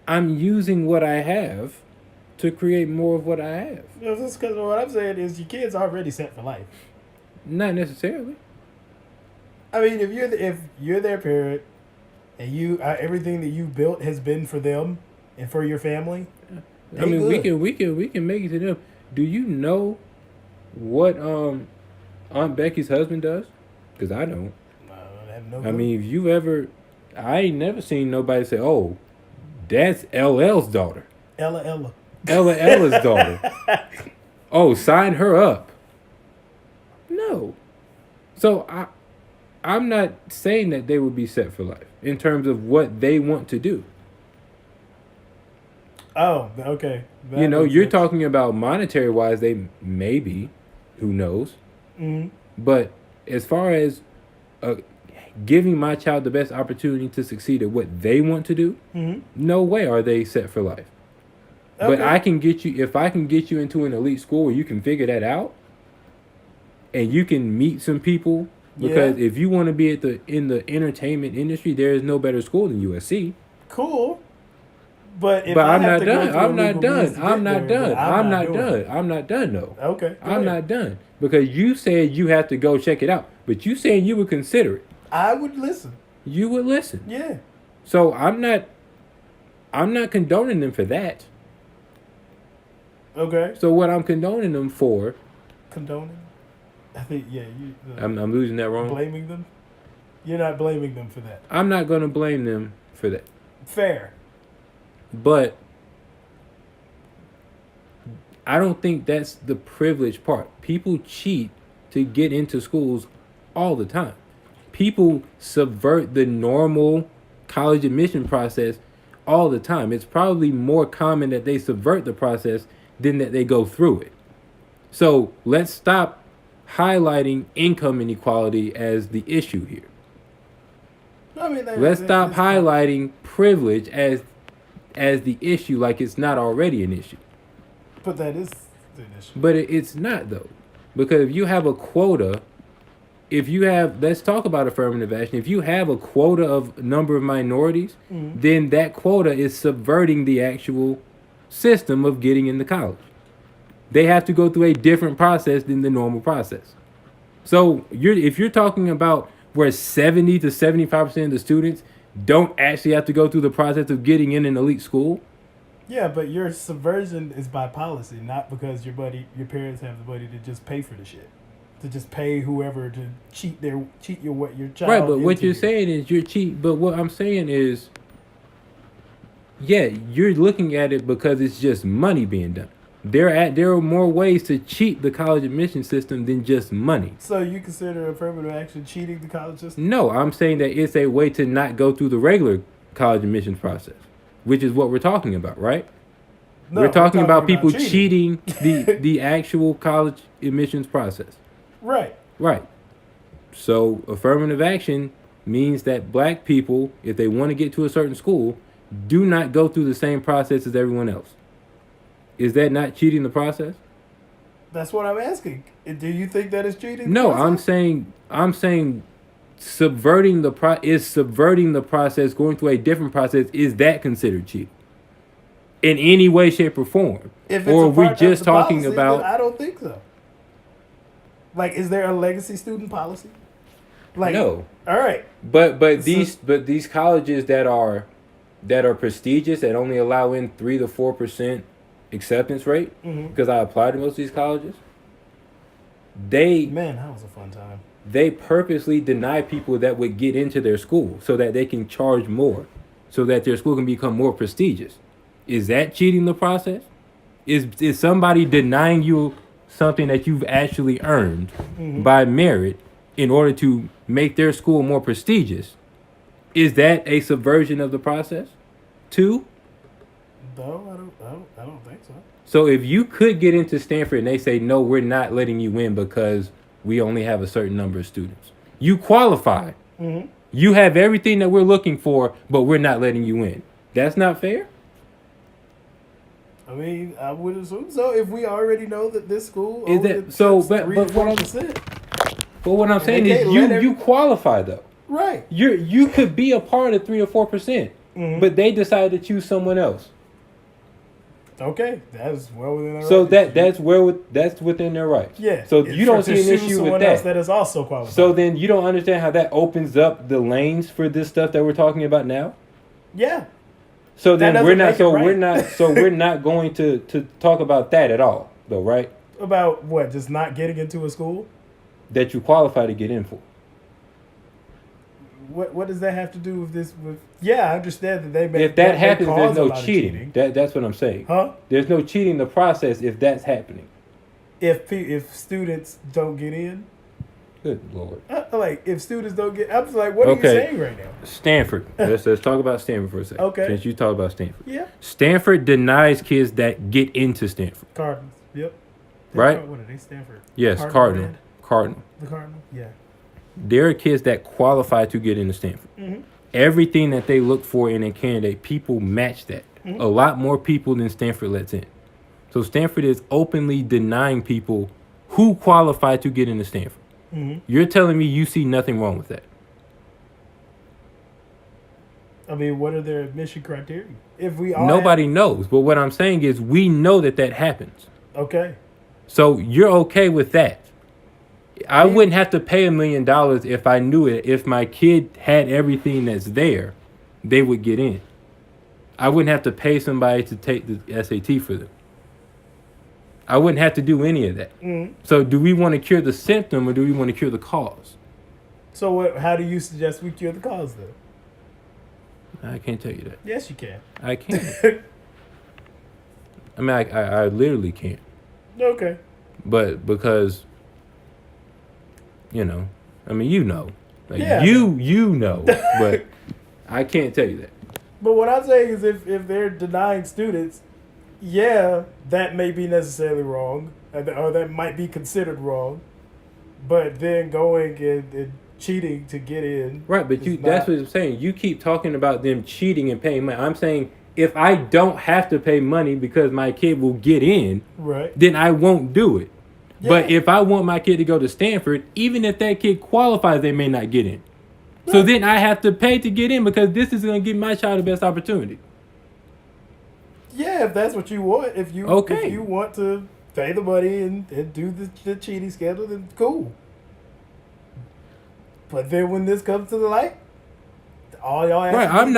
I'm using what I have to create more of what I have? Just because what I'm saying is your kid's already set for life. Not necessarily. I mean, if you're their parent and you everything that you built has been for them and for your family. I mean, we can make it to them. Do you know what Aunt Becky's husband does? Because I don't. I have no clue. I mean, if you ever, I ain't never seen nobody say, "Oh, that's LL's daughter." Ella's daughter. Oh, sign her up. No. So I'm not saying that they would be set for life in terms of what they want to do. Oh, okay. You're talking about monetary wise, they may be, who knows. Mm-hmm. But as far as giving my child the best opportunity to succeed at what they want to do, mm-hmm. no way are they set for life. Okay. But if I can get you into an elite school where you can figure that out, and you can meet some people, because if you want to be in the entertainment industry, there is no better school than USC. Cool. But I'm not done. I'm not done though. Okay. I'm not done. Because you said you have to go check it out. But you saying you would consider it. I would listen. You would listen. Yeah. So I'm not condoning them for that. Okay. So what I'm condoning them for? Condoning? I think I'm losing that wrong. Blaming them? You're not blaming them for that. I'm not going to blame them for that. Fair. But I don't think that's the privileged part. People cheat to get into schools all the time. People subvert the normal college admission process all the time. It's probably more common that they subvert the process than that they go through it. So let's stop highlighting income inequality as the issue here. I mean, let's stop highlighting privilege as the issue, like it's not already an issue. But that is an issue. But it's not, though. Because if you have a quota, let's talk about affirmative action. If you have a quota of number of minorities, mm-hmm. then that quota is subverting the actual system of getting into college. They have to go through a different process than the normal process. So if you're talking about where 70 to 75% of the students don't actually have to go through the process of getting in an elite school. Yeah, but your subversion is by policy, not because your parents have the money to just pay for the shit, to just pay whoever to cheat your child. Right, but what you're saying is you're cheat. But what I'm saying is, yeah, you're looking at it because it's just money being done. There are more ways to cheat the college admission system than just money. So you consider affirmative action cheating the college system? No, I'm saying that it's a way to not go through the regular college admissions process, which is what we're talking about, right? No, we're talking about people cheating the actual college admissions process. Right. Right. So affirmative action means that black people, if they want to get to a certain school, do not go through the same process as everyone else. Is that not cheating the process? That's what I'm asking. Do you think that is cheating? No, I'm saying subverting the process, going through a different process, is that considered cheating? In any way, shape, or form? If it's or a are we part just of the talking policy, about? then I don't think so. Like, is there a legacy student policy? Like, No. All right. But these colleges that are prestigious, that only allow in 3 to 4% acceptance rate, because I applied to most of these colleges, Man, that was a fun time. They purposely deny people that would get into their school so that they can charge more, so that their school can become more prestigious. Is that cheating the process? Is somebody denying you something that you've actually earned by merit in order to make their school more prestigious? Is that a subversion of the process? Too? No, I don't think so. So if you could get into Stanford and they say, no, we're not letting you in because we only have a certain number of students. You qualify. You have everything that we're looking for, but we're not letting you in. That's not fair? I mean, I would assume so. If we already know that this school Is that so? But what I'm saying is, you qualify though. Right. You could be a part of 3 or 4%, but they decided to choose someone else. Okay, that's well within their rights. So that's within their rights. Yeah. So you don't see an issue with that. That is also qualified. So then you don't understand how that opens up the lanes for this stuff that we're talking about now. Yeah. So then we're not going to talk about that at all, though, right? About what? Just not getting into a school that you qualify to get in for. What does that have to do with this? Yeah, I understand that they may. If that happens, there's no cheating. That's what I'm saying. Huh? There's no cheating in the process if that's happening. If students don't get in. Good Lord. Like, if students don't get... I'm just like, what are you saying right now? Stanford. Let's talk about Stanford for a second. Okay. Since you talk about Stanford. Yeah. Stanford denies kids that get into Stanford. Cardinals. Yep. Right? What are they? Stanford? Yes, Cardinal. The Cardinal? Yeah. There are kids that qualify to get into Stanford. Everything that they look for in a candidate, people match that. A lot more people than Stanford lets in. So Stanford is openly denying people who qualify to get into Stanford. You're telling me you see nothing wrong with that? I mean, what are their admission criteria? If we nobody knows, but what I'm saying is we know that happens. Okay. So you're okay with that? I wouldn't have to pay $1 million if I knew it. If my kid had everything that's there, they would get in. I wouldn't have to pay somebody to take the SAT for them. I wouldn't have to do any of that. So do we want to cure the symptom or do we want to cure the cause? So how do you suggest we cure the cause, though? I can't tell you that. Yes, you can. I can't. I mean, I literally can't. Okay. But because, I mean, you know. Like, yeah. You know. But I can't tell you that. But what I'm saying is if they're denying students, yeah, that may be necessarily wrong, or that might be considered wrong. But then going and cheating to get in. Right, but that's what I'm saying. You keep talking about them cheating and paying money. I'm saying if I don't have to pay money because my kid will get in, right, then I won't do it. Yeah. But if I want my kid to go to Stanford, even if that kid qualifies, they may not get in. Right. So then I have to pay to get in because this is going to give my child the best opportunity. Yeah, if that's what you want. If you want to pay the money and do the cheating schedule, then cool. But then when this comes to the light, all y'all right. I'm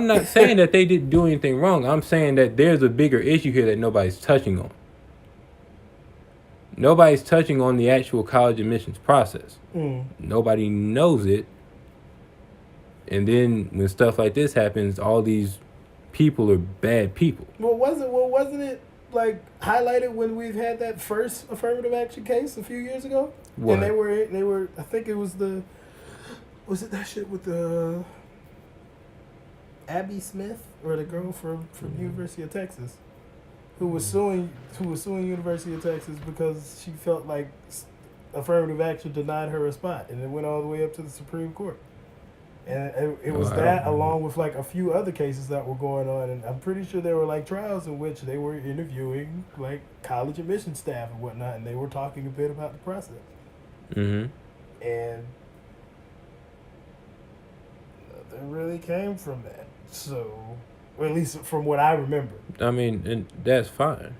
not saying that they didn't do anything wrong. I'm saying that there's a bigger issue here that nobody's touching on. Nobody's touching on the actual college admissions process. Nobody knows it. And then when stuff like this happens, all these people are bad people. Well, wasn't it like highlighted when we've had that first affirmative action case a few years ago? What? And they were. I think it was was it that shit with the Abby Smith or the girl from University of Texas, who was suing University of Texas because she felt like affirmative action denied her a spot, and it went all the way up to the Supreme Court. And it was that along with like a few other cases that were going on, and I'm pretty sure there were like trials in which they were interviewing like college admission staff and whatnot, and they were talking a bit about the process. Mm-hmm. And nothing really came from that. So, or at least from what I remember. I mean, and that's fine.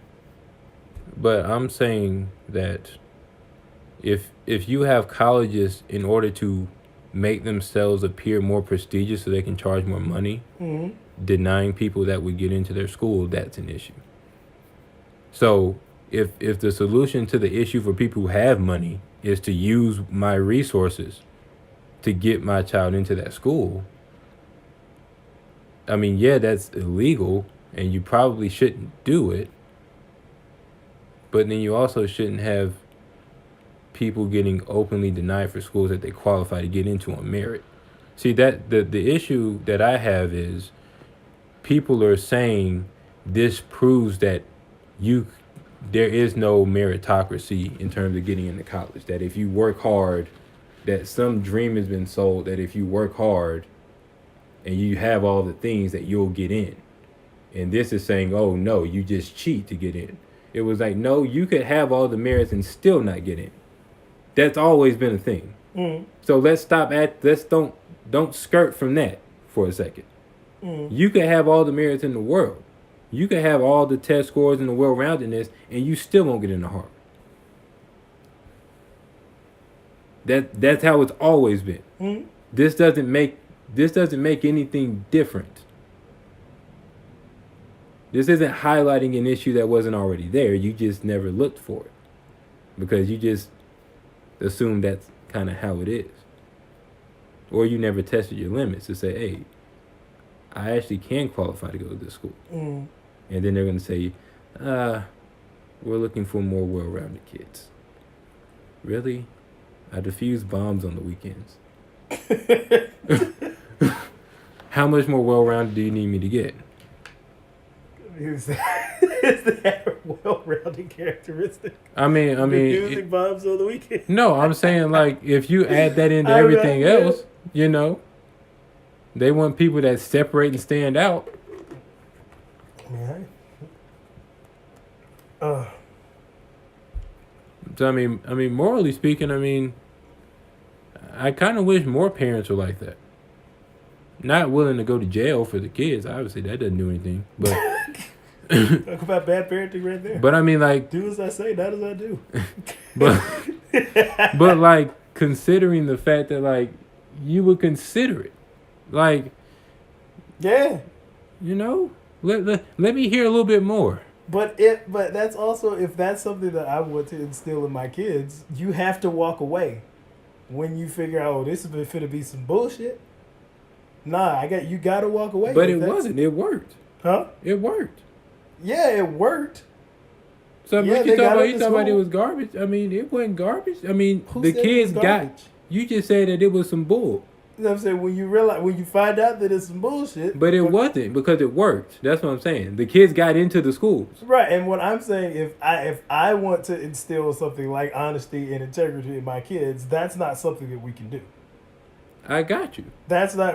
But I'm saying that if you have colleges in order to make themselves appear more prestigious so they can charge more money, denying people that would get into their school, that's an issue. So if the solution to the issue for people who have money is to use my resources to get my child into that school, I mean, yeah, that's illegal and you probably shouldn't do it. But then you also shouldn't have people getting openly denied for schools that they qualify to get into on merit. See, that the issue that I have is people are saying this proves that there is no meritocracy in terms of getting into college. That if you work hard, that some dream has been sold that if you work hard and you have all the things that you'll get in. And this is saying, oh no, you just cheat to get in. It was like, no, you could have all the merits and still not get in. That's always been a thing. So let's don't skirt from that for a second. You could have all the merits in the world. You could have all the test scores and the well-roundedness, and you still won't get into Harvard. That's how it's always been. This doesn't make anything different. This isn't highlighting an issue that wasn't already there. You just never looked for it because you just assume that's kind of how it is. Or you never tested your limits to say, hey, I actually can qualify to go to this school. And then they're going to say, we're looking for more well-rounded kids. Really? I defuse bombs on the weekends. How much more well-rounded do you need me to get? Is that a well-rounded characteristic? I mean, defusing bombs on the weekend. No, I'm saying like if you add that into everything else, you know, they want people that separate and stand out. So I mean, morally speaking, I kind of wish more parents were like that. Not willing to go to jail for the kids. Obviously, that doesn't do anything. But talk about bad parenting right there. But I mean, like, do as I say, not as I do. but like, considering the fact that like you would consider it, like, yeah, you know, let me hear a little bit more. But that's also, if that's something that I want to instill in my kids, you have to walk away when you figure out, oh, this is finna be some bullshit. Nah, you gotta walk away. But it wasn't. It worked. Huh? It worked. Yeah, it worked. So you talking about it was garbage. I mean, it wasn't garbage. I mean, the kids got. You just said that it was some bull. You know what I'm saying? When you find out that it's some bullshit. But it wasn't, because it worked. That's what I'm saying. The kids got into the schools. Right, and what I'm saying, if I want to instill something like honesty and integrity in my kids, that's not something that we can do. I got you.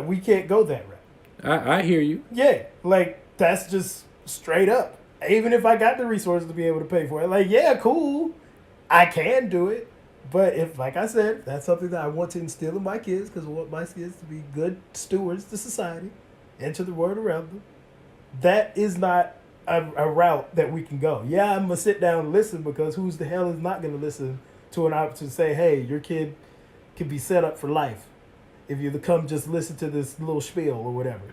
We can't go that route. I hear you. Yeah, like, that's just straight up. Even if I got the resources to be able to pay for it, like, yeah, cool, I can do it. But if, like I said, that's something that I want to instill in my kids, because I want my kids to be good stewards to society and to the world around them, that is not a route that we can go. Yeah, I'm going to sit down and listen, because who's the hell is not going to listen to an option to say, hey, your kid can be set up for life if you come just listen to this little spiel or whatever.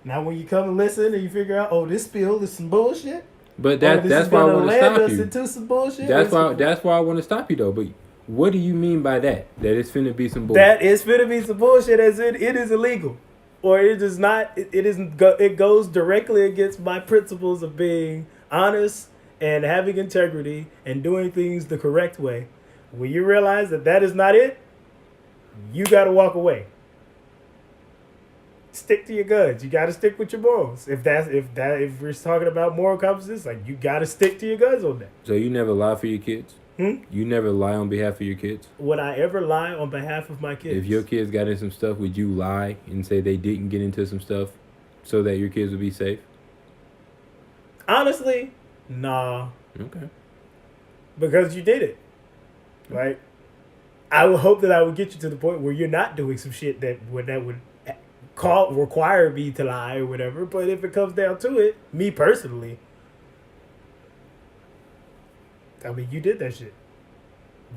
Now, when you come and listen and you figure out, oh, this spiel is some bullshit. But that's why I want to stop you. Into some bullshit. That's why I want to stop you, though. But what do you mean by that? That it's finna be some bullshit? That it's finna be some bullshit, as in it is illegal, or it is not. It isn't. It goes directly against my principles of being honest and having integrity and doing things the correct way, when you realize that that is not it, you got to walk away. Stick to your guns. You got to stick with your morals. If we're talking about moral compasses, like, you got to stick to your guns on that. So you never lie for your kids? You never lie on behalf of your kids? Would I ever lie on behalf of my kids? If your kids got into some stuff, would you lie and say they didn't get into some stuff so that your kids would be safe? Honestly, nah. Okay. Because you did it. Like, I would hope that I would get you to the point where you're not doing some shit that would require me to lie or whatever. But if it comes down to it, me personally, I mean, you did that shit.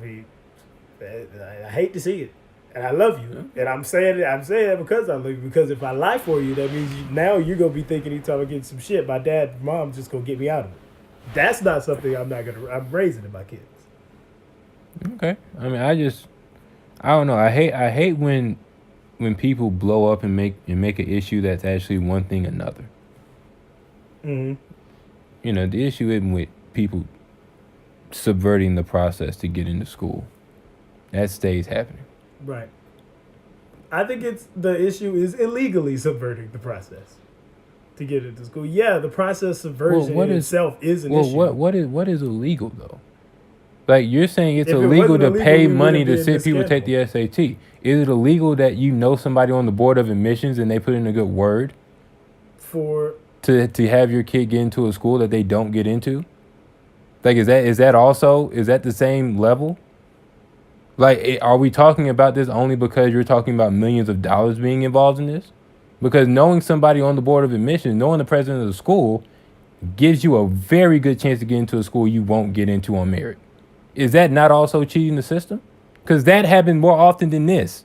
I hate to see it, and I love you, and I'm saying that because I love you. Because if I lie for you, that means now you're gonna be thinking anytime I get some shit, my dad, and mom's just gonna get me out of it. That's not something I'm raising in my kids. Okay. I mean, I don't know. I hate when people blow up and make an issue that's actually one thing another. Mm-hmm. You know, the issue isn't with people subverting the process to get into school. That stays happening. Right. I think the issue is illegally subverting the process to get into school. Yeah, the process subversion itself is an issue. What is illegal though? Like, you're saying it's illegal to pay money to sit people take the SAT. Is it illegal that you know somebody on the board of admissions and they put in a good word to have your kid get into a school that they don't get into? Like, is that the same level? Like, are we talking about this only because you're talking about millions of dollars being involved in this? Because knowing somebody on the board of admissions, knowing the president of the school, gives you a very good chance to get into a school you won't get into on merit. Is that not also cheating the system? Because that happens more often than this.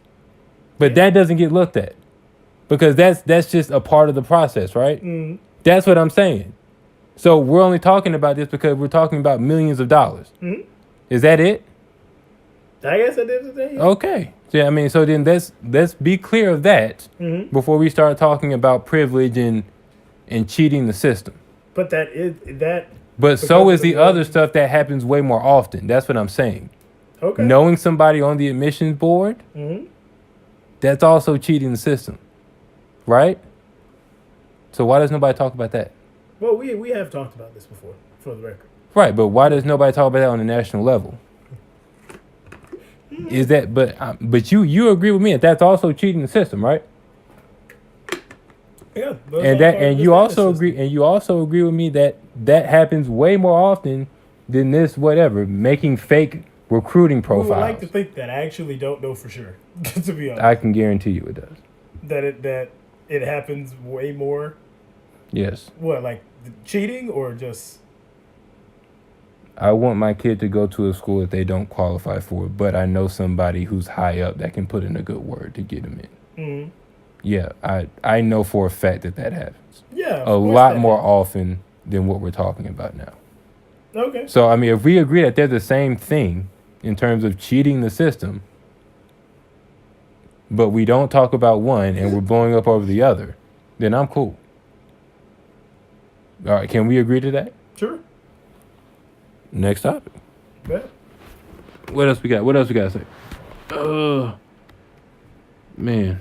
But that doesn't get looked at. Because that's just a part of the process, right? Mm. That's what I'm saying. So we're only talking about this because we're talking about millions of dollars. Mm-hmm. Is that it? I guess I did the thing. Yeah. Okay. So, I mean, so then let's be clear of that before we start talking about privilege and cheating the system. But that is that. But so is the other stuff that happens way more often. That's what I'm saying. Okay. Knowing somebody on the admissions board, that's also cheating the system, right? So why does nobody talk about that? Well, we have talked about this before, for the record. Right, but why does nobody talk about that on the national level? Is that but you agree with me that that's also cheating the system, right? Yeah, and you also agree with me that happens way more often than this making fake recruiting profiles. I would like to think that. I actually don't know for sure, to be honest. I can guarantee you it does. That it happens way more. Yes. What, like cheating or just? I want my kid to go to a school that they don't qualify for, but I know somebody who's high up that can put in a good word to get them in. Mm-hmm. Yeah, I know for a fact that happens. Yeah, a lot more often than what we're talking about now. Okay. So, I mean, if we agree that they're the same thing in terms of cheating the system, but we don't talk about one and we're blowing up over the other, then I'm cool. All right, can we agree to that? Sure. Next topic. Bet. What else we got? What else we got to say? Man.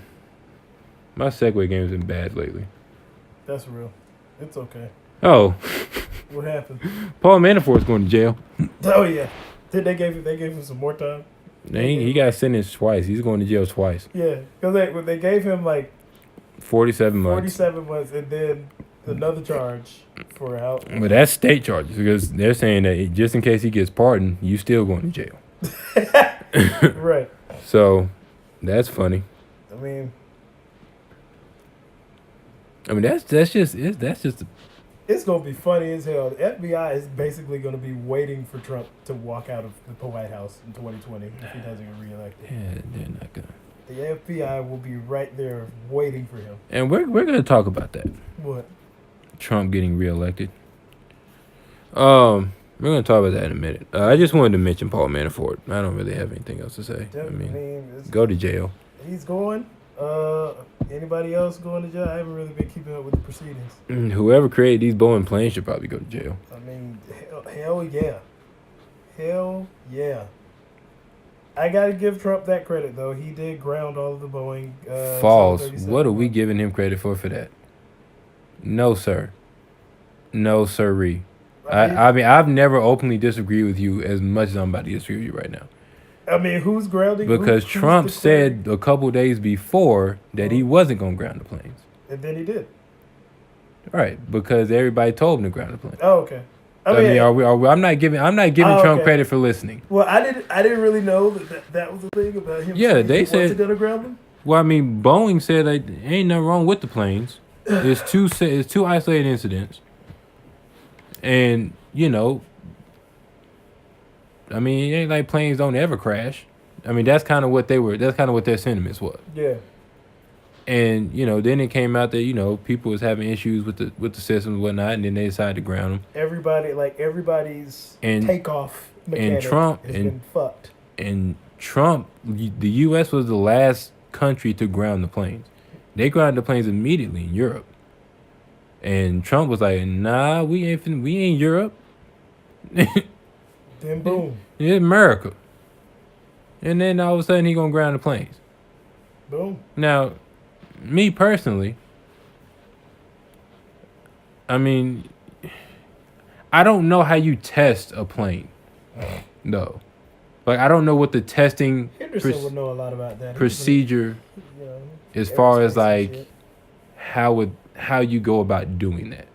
My Segway game's been bad lately. That's real. It's okay. Oh. What happened? Paul Manafort's going to jail. Oh, yeah. They gave him some more time? He got sentenced twice. He's going to jail twice. Yeah. Because they gave him, 47 months. 47 months, and then another charge for how? But that's state charges because they're saying that just in case he gets pardoned, you still going to jail. Right. So, that's funny. I mean, that's just it's gonna be funny as hell. The FBI is basically gonna be waiting for Trump to walk out of the White House in 2020 if he doesn't get reelected. Yeah, they're not gonna. The FBI will be right there waiting for him. And we're gonna talk about that. What? Trump getting reelected. We're gonna talk about that in a minute. I just wanted to mention Paul Manafort. I don't really have anything else to say. I mean go to jail. He's going. Anybody else going to jail? I haven't really been keeping up with the proceedings. Whoever created these Boeing planes should probably go to jail. I mean, Hell yeah. Hell yeah. I gotta give Trump that credit though. He did ground all of the Boeing. False. 737 What are we giving him credit for that? No, sir. No, sirree. I mean, I've never openly disagreed with you as much as I'm about to disagree with you right now. I mean, who's grounding? Because Trump said a couple days before that he wasn't going to ground the planes. And then he did. Right, because everybody told him to ground the planes. Oh, okay. I mean, are we, I'm not giving Trump credit for listening. Well, I didn't really know that was the thing about him. Yeah, they said going to ground them. Well, I mean, Boeing said like, ain't nothing wrong with the planes. It's two isolated incidents, and you know, I mean, it ain't like planes don't ever crash. I mean, that's kind of what they were. That's kind of what their sentiments was. Yeah. And you know, then it came out that people was having issues with the system and whatnot, and then they decided to ground them. Everybody's takeoff mechanic has been fucked. And Trump, the U.S. was the last country to ground the planes. They grounded the planes immediately in Europe. And Trump was like, "Nah, we ain't Europe." Then boom. It's America. And then all of a sudden he gonna ground the planes. Boom. Now, me personally, I mean, I don't know how you test a plane. No. Like, I don't know what the testing Henderson would know a lot about that. procedure as far as like how you go about doing that.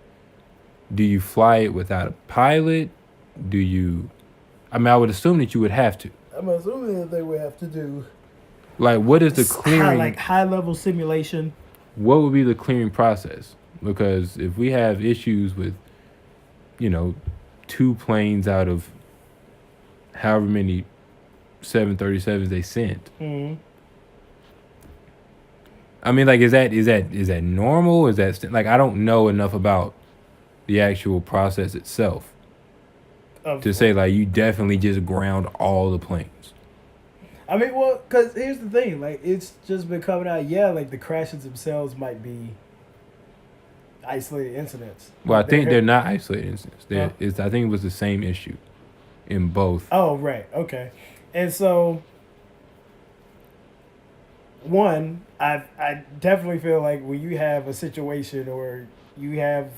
Do you fly it without a pilot? I would assume that you would have to. I'm assuming that they would have to do like what is the clearing high level simulation. What would be the clearing process? Because if we have issues with 2 planes out of however many 737s they sent. Mm-hmm. I mean, like, is that normal? Is that like, I don't know enough about the actual process itself to say like you definitely just ground all the planes. I mean, well, because here's the thing, like, it's just been coming out. Yeah, like the crashes themselves might be isolated incidents. Well, I think they're not isolated incidents. I think it was the same issue in both. Oh, right. Okay. And so, one, I definitely feel like when you have a situation or you have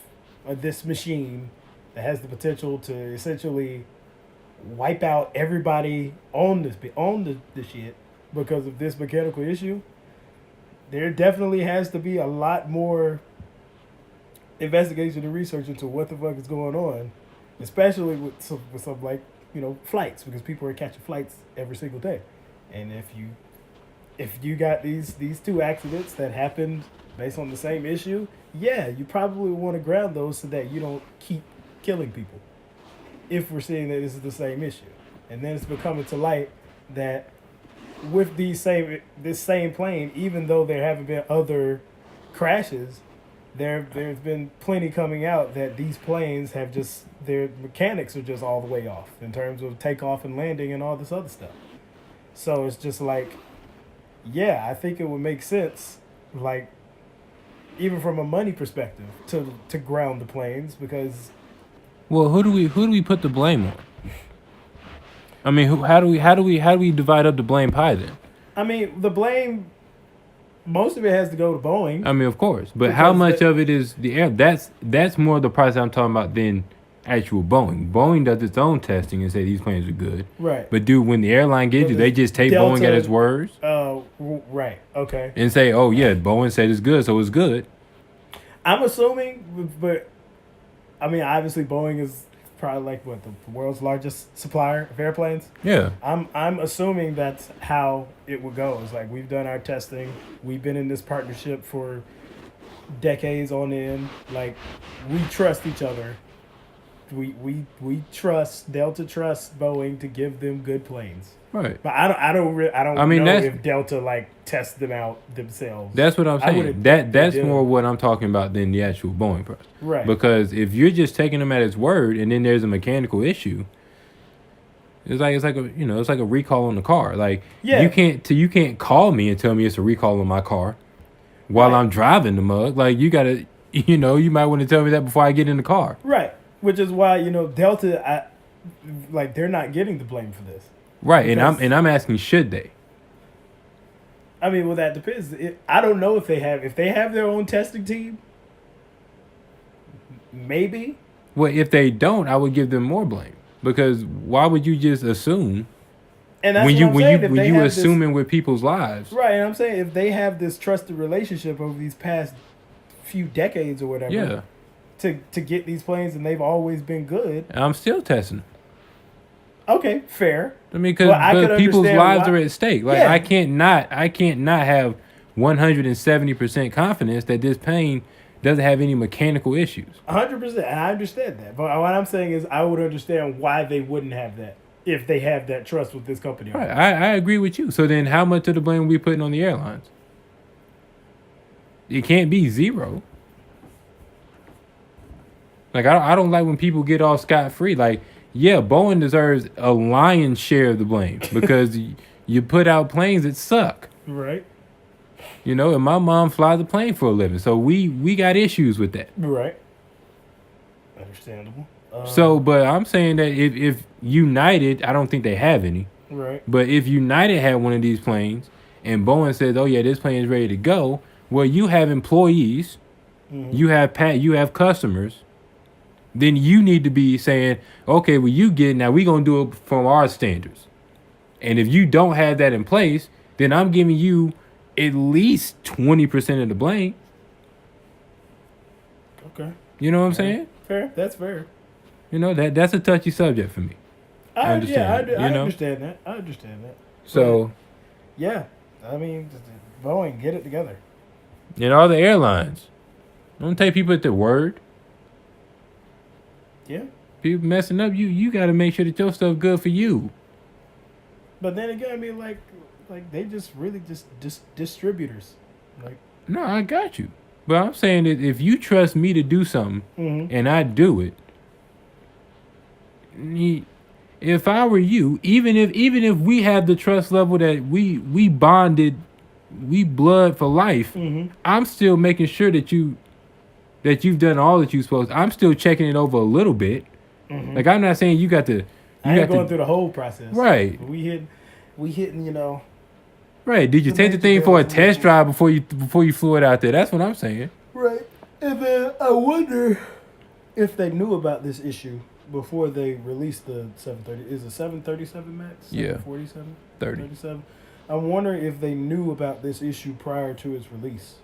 this machine that has the potential to essentially wipe out everybody on the shit because of this mechanical issue, there definitely has to be a lot more investigation and research into what the fuck is going on, especially with some like flights, because people are catching flights every single day. And if you got these 2 accidents that happened based on the same issue, yeah, you probably want to ground those so that you don't keep killing people, if we're seeing that this is the same issue. And then it's becoming to light that with this same plane, even though there haven't been other crashes, there's been plenty coming out that these planes have just, their mechanics are just all the way off in terms of takeoff and landing and all this other stuff. So it's just like, yeah, I think it would make sense, like, even from a money perspective, to ground the planes, because. Well, who do we put the blame on? I mean, how do we divide up the blame pie then? I mean, the blame, most of it has to go to Boeing. I mean, of course, but how much of it is the air? That's more the process I'm talking about than actual Boeing. Boeing does its own testing and say these planes are good. Right. But when the airline gives you, they just take Boeing at its words. Right. Okay. And say, oh yeah, Boeing said it's good, so it's good. I'm assuming, but I mean, obviously Boeing is probably like the world's largest supplier of airplanes. Yeah. I'm assuming that's how it would go. It's like, we've done our testing. We've been in this partnership for decades on end. Like, we trust each other. We trust Delta trusts Boeing to give them good planes. Right. But I don't know if Delta like tests them out themselves. That's what I'm saying. That's more what I'm talking about than the actual Boeing price. Right. Because if you're just taking them at its word and then there's a mechanical issue, it's like a recall on the car. Like, yeah. you can't call me and tell me it's a recall on my car while I'm driving the mug. Like, you gotta you might want to tell me that before I get in the car. Right. Which is why, Delta, like they're not getting the blame for this. Right, Because- and I'm asking, should they? I mean, well, that depends. I don't know if they have their own testing team. Maybe. Well, if they don't, I would give them more blame, because why would you just assume And that's when what you I'm when saying. you If when they you have this- assuming with people's lives? right? And I'm saying if they have this trusted relationship over these past few decades or whatever, Yeah, to get these planes, and they've always been good. I'm still testing. Okay, fair. I mean, because Well, I could people's understand lives why- are at stake. Like Yeah. I can't not have 170% confidence that this plane doesn't have any mechanical issues. 100%. And I understand that. But what I'm saying is, I would understand why they wouldn't have that if they have that trust with this company. Right, I agree with you. So then, how much of the blame are we putting on the airlines? It can't be zero. Like I don't like when people get off scot free. Like, yeah, Boeing deserves a lion's share of the blame because you put out planes that suck. Right. You know, and my mom flies a plane for a living, so we got issues with that. Right. Understandable. So, but I'm saying that if United, I don't think they have any, Right. but if United had one of these planes and Boeing says, "Oh yeah, this plane is ready to go," well, you have employees, you have customers, then you need to be saying, "Okay, well you get now we gonna do it from our standards," and if you don't have that in place, then I'm giving you at least 20% of the blame. Okay. You know what I'm saying? Fair. That's fair. You know that's a touchy subject for me. I understand, I you know? understand that. I understand that. So, Yeah. I mean, Boeing, get it together. and all the airlines, don't take people at their word. Yeah. People messing up, you got to make sure that your stuff good for you. But then again, I mean, like they just really just distributors. Like. No, I got you. But I'm saying that if you trust me to do something and I do it, if I were you, even if we have the trust level that we bonded, we blood for life, I'm still making sure that you've done all that you're supposed to. I'm still checking it over a little bit. Like I'm not saying you got to. I ain't going through the whole process. Right. We hitting, you know. Right. Did you The take the major thing for a bills and test everything. drive before you flew it out there? That's what I'm saying. Right. And then I wonder if they knew about this issue before they released the 730. Is it 737 Max? Yeah. 747? 30. 37? I wonder if they knew about this issue prior to its release.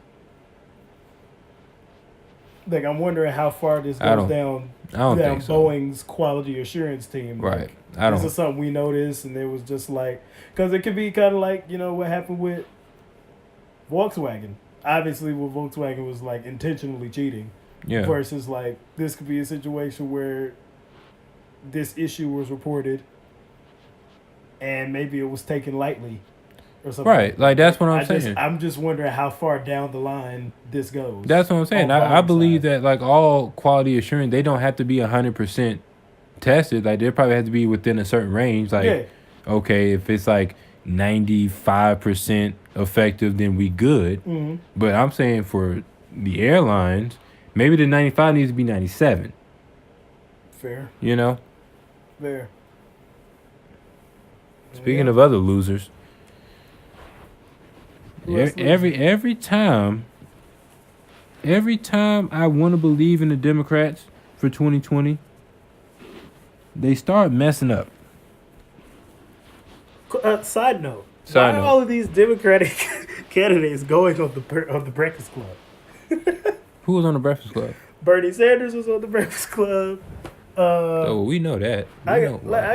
Like, I'm wondering how far this I goes don't down think so. Boeing's quality assurance team. Right. Like, I this don't. is something we noticed, and it was just like, because it could be kind of like, you know, what happened with Volkswagen. Obviously, with Volkswagen was like intentionally cheating. Yeah. Versus like this could be a situation where this issue was reported, and maybe it was taken lightly, or something. Right. Like that's what I'm saying. I'm just wondering how far down the line this goes. That's what I'm saying. on I Boeing's believe side. that like all quality assurance, they don't have to be 100% tested. Like they probably have to be within a certain range. Like, Yeah. okay, if it's like 95% effective, then we good. Mhm. But I'm saying for the airlines, maybe the 95 needs to be 97. Fair. You know. Fair. Speaking Yeah. of other losers, Who else every time I want to believe in the Democrats for 2020, they start messing up. Side note. Side Why note. are all of these Democratic candidates going on the Breakfast Club? Who was on the Breakfast Club? Bernie Sanders was on the Breakfast Club. Oh, we know that. I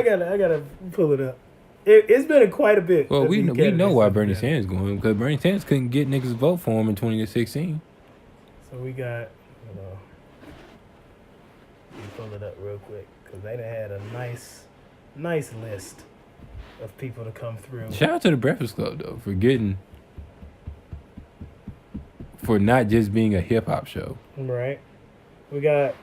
gotta pull it up. It's been quite a bit. Well, of we these know candidates why that Bernie we've got. Sanders going, because Bernie Sanders couldn't get niggas to vote for him in 2016. So we got. Let me pull it up real quick because they done had a nice list of people to come through. Shout out to the Breakfast Club though for not just being a hip hop show. Right. We got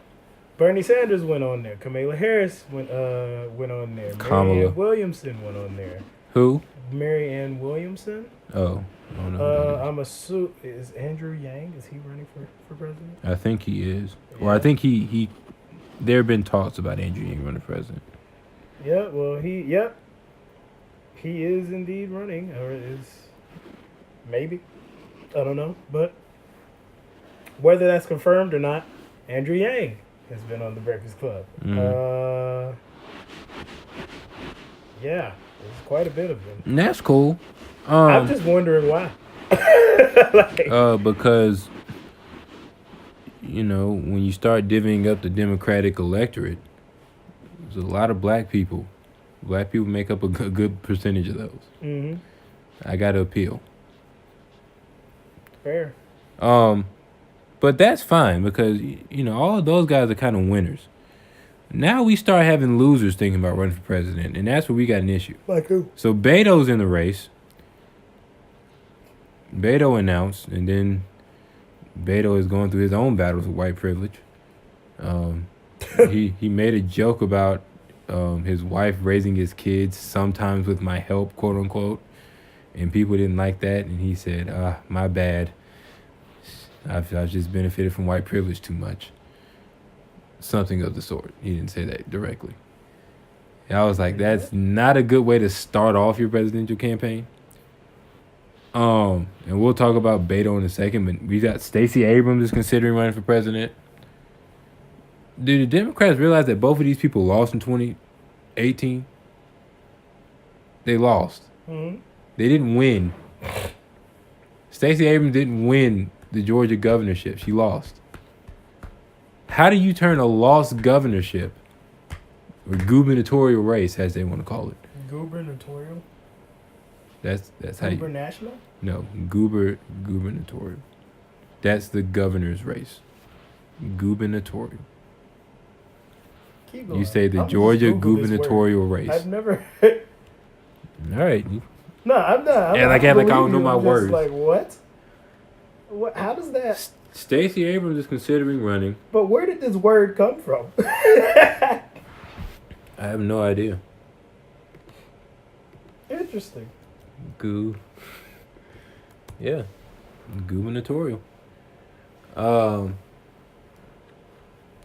Bernie Sanders went on there. Kamala Harris went on there. Kamala. Marianne Williamson went on there. Who? Marianne Williamson. Oh, I don't know. who that is. I'm assuming is Andrew Yang. Is he running for president? I think he is. Or I think he there have been talks about Andrew Yang running for president. Yeah, well, he is indeed running, or is maybe. I don't know, but whether that's confirmed or not, Andrew Yang has been on the Breakfast Club. Mm. Yeah, there's quite a bit of them. And that's cool. I'm just wondering why. Because when you start divvying up the Democratic electorate, there's a lot of black people. Black people make up a good percentage of those. Mm-hmm. I got to appeal. Fair. But that's fine because all of those guys are kind of winners. Now we start having losers thinking about running for president, and that's where we got an issue. Like who? So Beto's in the race. Beto announced, and then Beto is going through his own battles with white privilege. He made a joke about his wife raising his kids, sometimes with my help, quote unquote, and people didn't like that, and he said, my bad. I've just benefited from white privilege too much. Something of the sort. He didn't say that directly. And I was like, that's not a good way to start off your presidential campaign. And we'll talk about Beto in a second, but we got Stacey Abrams is considering running for president. Do the Democrats realize that both of these people lost in 2018? They lost. Mm-hmm. They didn't win. Stacey Abrams didn't win the Georgia governorship. She lost. How do you turn a lost governorship, or gubernatorial race, as they want to call it? Gubernatorial? That's how you... Gubernational? No, gubernatorial. That's the governor's race. Gubernatorial. Keep going. You say the I'm Georgia just Google this gubernatorial word. race. I've never... All right. No, I'm not. Yeah, like I don't know my I'm just words. Like, what? What? How does that... Stacey Abrams is considering running. But where did this word come from? I have no idea. Interesting. Yeah. Gubernatorial. And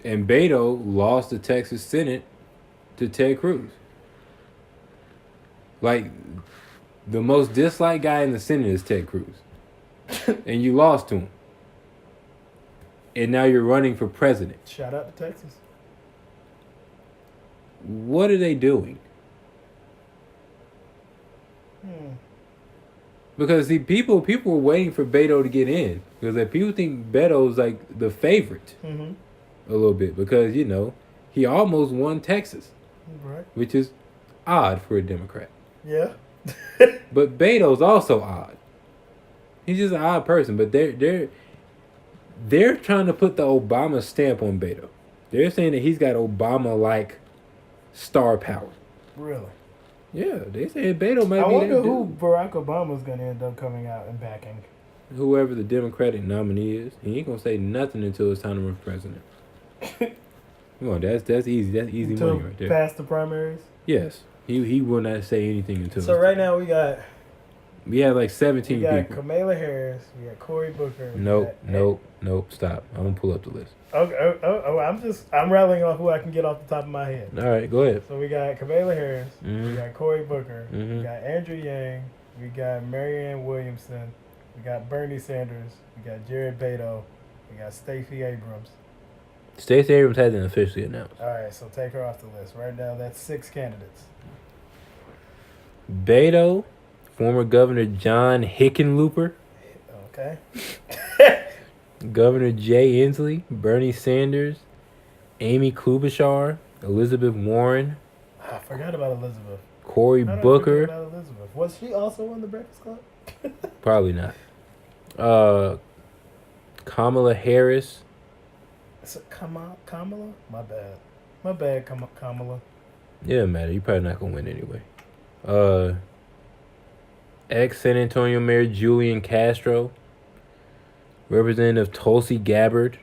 Beto lost the Texas Senate to Ted Cruz. Like, the most disliked guy in the Senate is Ted Cruz. And you lost to him. And now you're running for president. Shout out to Texas. What are they doing? Because see, people were waiting for Beto to get in. Because like, people think Beto's like the favorite. Mm-hmm. A little bit. Because, he almost won Texas. Right. Which is odd for a Democrat. Yeah. But Beto's also odd. He's just an odd person. But they're trying to put the Obama stamp on Beto. They're saying that he's got Obama-like star power. Really? Yeah, they say Beto might I be wonder that who dude. Barack Obama's going to end up coming out and backing. Whoever the Democratic nominee is. He ain't going to say nothing until it's time to run for president. Come on, that's easy. That's easy Until money right there. past the primaries? Yes. He will not say anything until So right now we have like 17 we got people. Kamala Harris, we got Cory Booker. Nope, stop. I'm going to pull up the list. Okay, I'm rattling off who I can get off the top of my head. All right, go ahead. So we got Kamala Harris, Mm-hmm. we got Cory Booker, Mm-hmm. we got Andrew Yang, we got Marianne Williamson, we got Bernie Sanders, we got Jared Beto, we got Stacey Abrams. Stacey Abrams hasn't officially announced. All right, so take her off the list. Right now, that's 6 candidates. Beto, former Governor John Hickenlooper, Okay. Governor Jay Inslee, Bernie Sanders, Amy Klobuchar, Elizabeth Warren, I forgot about Elizabeth. Cory How did I Booker. forget about Elizabeth? Was she also on the Breakfast Club? Probably not. Kamala Harris. Is it Kamala? My bad, Kamala. Yeah, doesn't matter. You're probably not gonna win anyway. Ex-San Antonio Mayor Julian Castro. Representative Tulsi Gabbard.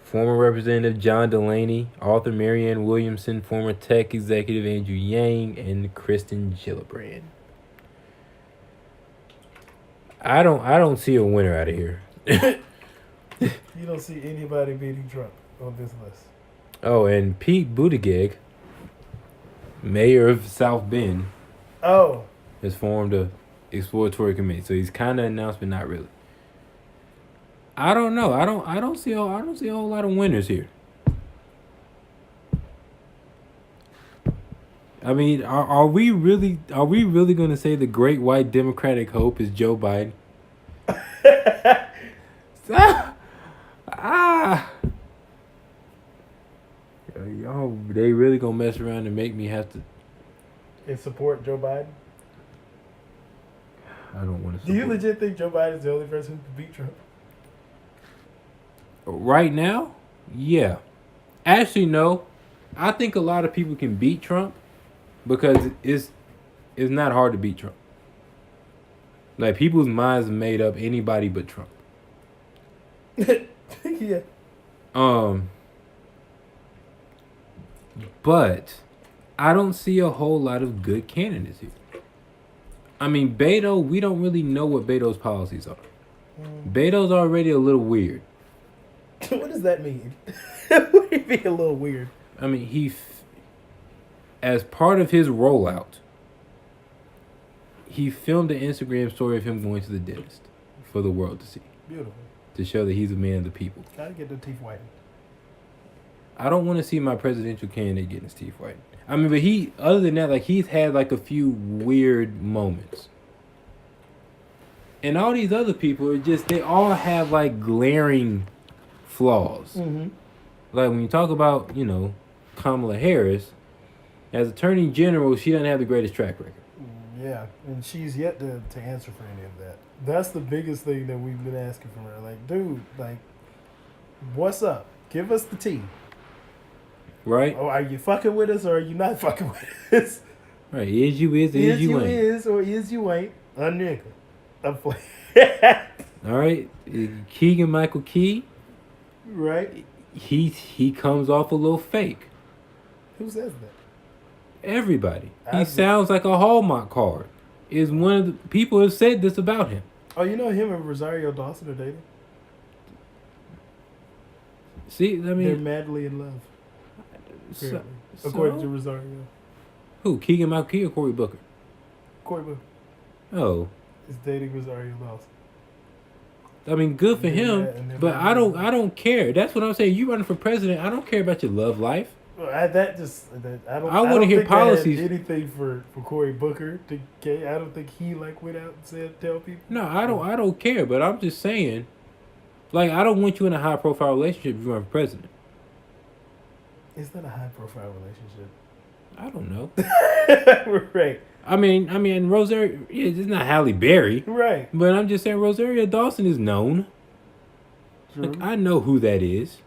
Former Representative John Delaney. Author Marianne Williamson. Former tech executive Andrew Yang. And Kristen Gillibrand. I don't see a winner out of here. You don't see anybody beating Trump on this list. Oh, and Pete Buttigieg mayor of South Bend, Oh, has formed a exploratory committee. So he's kind of announced, but not really. I don't know. I don't see. I don't see a whole lot of winners here. I mean, are we really going to say the great white Democratic hope is Joe Biden? ah, Yo, they really gonna mess around and make me have to. and support Joe Biden. I don't want to. Do you legit think Joe Biden is the only person who can beat Trump? Right now, yeah. Actually, no. I think a lot of people can beat Trump because it's not hard to beat Trump. Like, people's minds are made up anybody but Trump. Yeah. But I don't see a whole lot of good candidates here. I mean, Beto, we don't really know what Beto's policies are. Beto's already a little weird. What does that mean? What do you mean a little weird? I mean, as part of his rollout, he filmed an Instagram story of him going to the dentist for the world to see. Beautiful. To show that he's a man of the people. Gotta get the teeth whitened. I don't want to see my presidential candidate getting his teeth whitened. I mean, but other than that, like, he's had like a few weird moments. And all these other people are they all have like glaring flaws. Mm-hmm. Like, when you talk about, Kamala Harris, as Attorney General, she doesn't have the greatest track record. Yeah, and she's yet to answer for any of that. That's the biggest thing that we've been asking from her. Like, dude, like, what's up? Give us the tea. Right? Oh, are you fucking with us or are you not fucking with us? Right. Is you ain't. Is or is you ain't a nigga. I'm playing. All right. Keegan Michael Key. Right. He comes off a little fake. Who says that? Everybody. He sounds like a Hallmark card. Is one of the people have said this about him. Oh, you know him and Rosario Dawson are dating? See, I mean, they're madly in love. According to Rosario. Who? Keegan Michael Key or Cory Booker? Cory Booker. Oh. Is dating Rosario Dawson. I mean, good for him, but I don't care. That's what I'm saying. You running for president, I don't care about your love life. I want to hear policies. Anything for Cory Booker I don't think he went out and tell people. No, I don't care. But I'm just saying, like, I don't want you in a high profile relationship if you run for president. It's not a high profile relationship. I don't know. Right. I mean, Rosario. It's not Halle Berry. Right. But I'm just saying, Rosario Dawson is known. True. Like, I know who that is.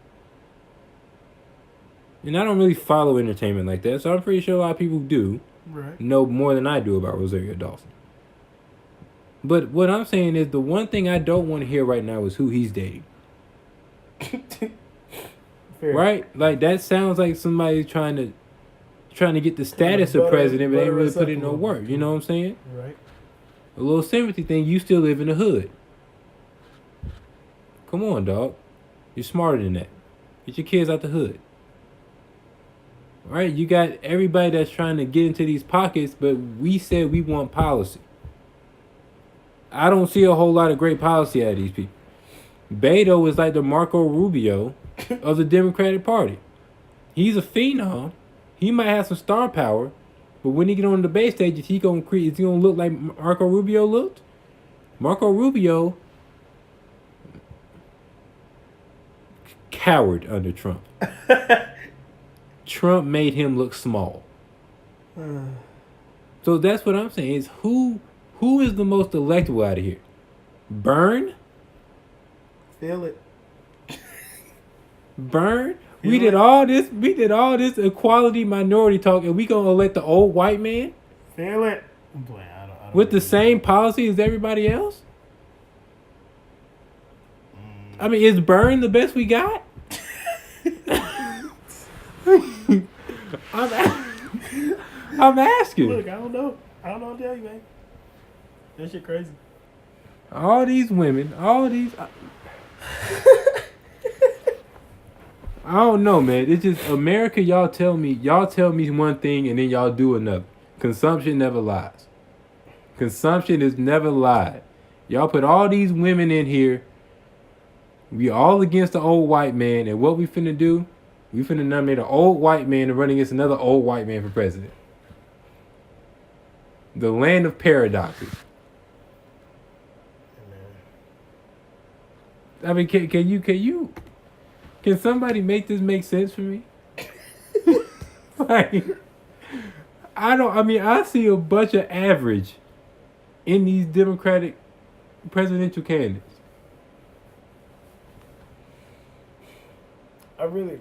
And I don't really follow entertainment like that, so I'm pretty sure a lot of people do know more than I do about Rosario Dawson. But what I'm saying is the one thing I don't want to hear right now is who he's dating. Fair. Right? Like, that sounds like somebody trying to get the status of president, but they ain't really put in no work. You know what I'm saying? Right. A little sympathy thing. You still live in the hood. Come on, dog. You're smarter than that. Get your kids out the hood. Right? You got everybody that's trying to get into these pockets, but we said we want policy. I don't see a whole lot of great policy out of these people. Beto is like the Marco Rubio of the Democratic Party. He's a phenom. He might have some star power, but when he get on the debate stage, is he gonna look like Marco Rubio looked? Marco Rubio cowered under Trump. Trump made him look small. So that's what I'm saying is who is the most electable out of here? Byrne? Feel it. Byrne? We did all this equality minority talk, and we gonna elect the old white man? Feel it. Boy, I don't with the same policy as everybody else? I mean, is Byrne the best we got? I'm asking. Look, I don't know. I don't know what to tell you, man. That shit crazy. All these women, I don't know, man. It's just America. Y'all tell me one thing and then y'all do another. Consumption never lies. Consumption is never lied. Y'all put all these women in here. We all against the old white man, and what we finna do? We finna nominate an old white man to run against another old white man for president. The land of paradoxes. I mean, can somebody make this make sense for me? Like, I see a bunch of average in these Democratic presidential candidates.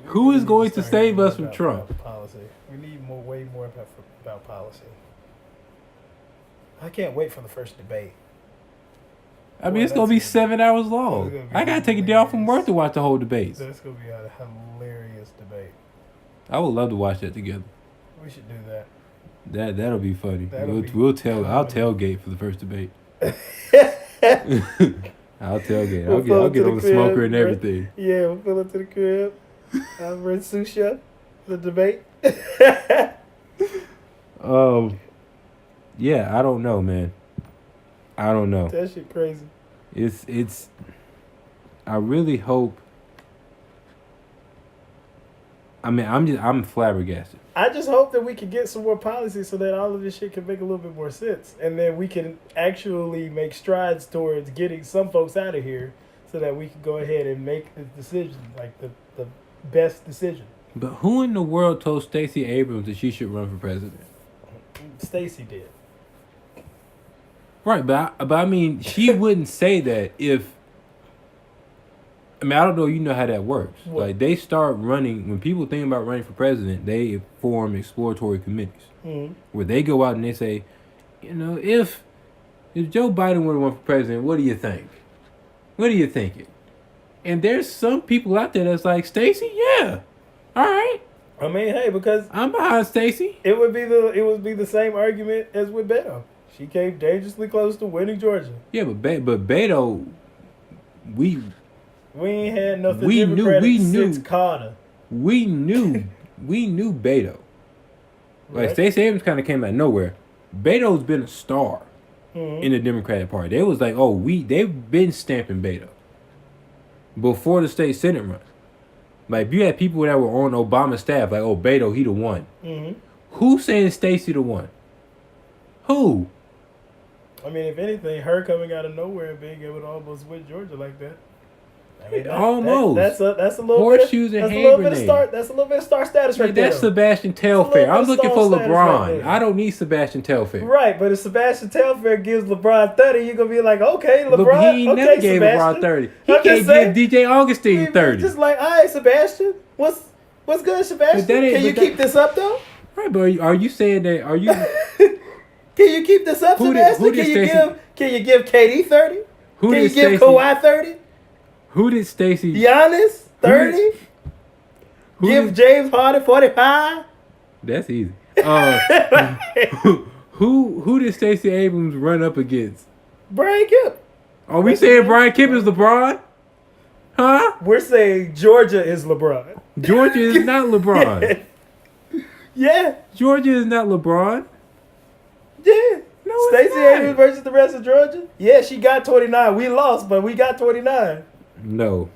Who is going to save us from Trump? Policy. We need way more about policy. I can't wait for the first debate. I mean, it's going to be 7 hours long. I got to take a day off from work to watch the whole debate. That's going to be a hilarious debate. I would love to watch that together. We should do that. That'll be funny. I'll tailgate for the first debate. I'll tailgate. I'll get on the smoker and everything. Yeah, we'll pull up to the crib. I'll bring sushi up the debate. Yeah, I don't know, man. I don't know. That shit crazy. It's. I really hope. I mean, I'm flabbergasted. I just hope that we can get some more policy so that all of this shit can make a little bit more sense, and then we can actually make strides towards getting some folks out of here, so that we can go ahead and make the decision, like the best decision. But who in the world told Stacey Abrams that she should run for president? Stacey did. Right, but I mean, she wouldn't say that if. I mean, I don't know. You know how that works. What? Like they start running when people think about running for president. They form exploratory committees where they go out and they say, if Joe Biden were to run for president, what do you think? What are you thinking? And there's some people out there that's like, Stacey, yeah, all right. I mean, hey, because I'm behind Stacey. It would be the same argument as with Beto. She came dangerously close to winning Georgia. Yeah, but Beto, we ain't had nothing Democratic since Carter. We knew Beto. Like Right. Stacey Abrams kind of came out of nowhere. Beto's been a star in the Democratic Party. They was like, they've been stamping Beto before the state senate run. Like, if you had people that were on Obama's staff, like, Beto, he the one. Who's saying Stacey the one? Who? I mean, if anything, her coming out of nowhere and being able to almost win Georgia like that. I mean, almost. That's a little horseshoes bit, and hand grenades. That's a little bit of star status right there. That's Sebastian Telfair. I'm looking for right LeBron. there. I don't need Sebastian Telfair. Right, but if Sebastian Telfair gives LeBron 30, you're gonna be like, okay, LeBron. He never gave LeBron 30. He I'm can't give DJ Augustine 30. Just like, all right, Sebastian, what's good, Sebastian? Can you keep this up though? Right, but are you saying that? Are you? Can you keep this up, Sebastian? Can you give KD 30? Can you give Kawhi 30? Who did Stacey? Giannis 30? Give James Harden 45? That's easy. Who did Stacey Abrams run up against? Brian Kemp. Are we saying Brian Kemp is LeBron? Huh? We're saying Georgia is LeBron. Georgia is not LeBron. Yeah. Georgia is not LeBron. Yeah. No, Stacey Abrams versus the rest of Georgia? Yeah, she got 29. We lost, but we got 29. No.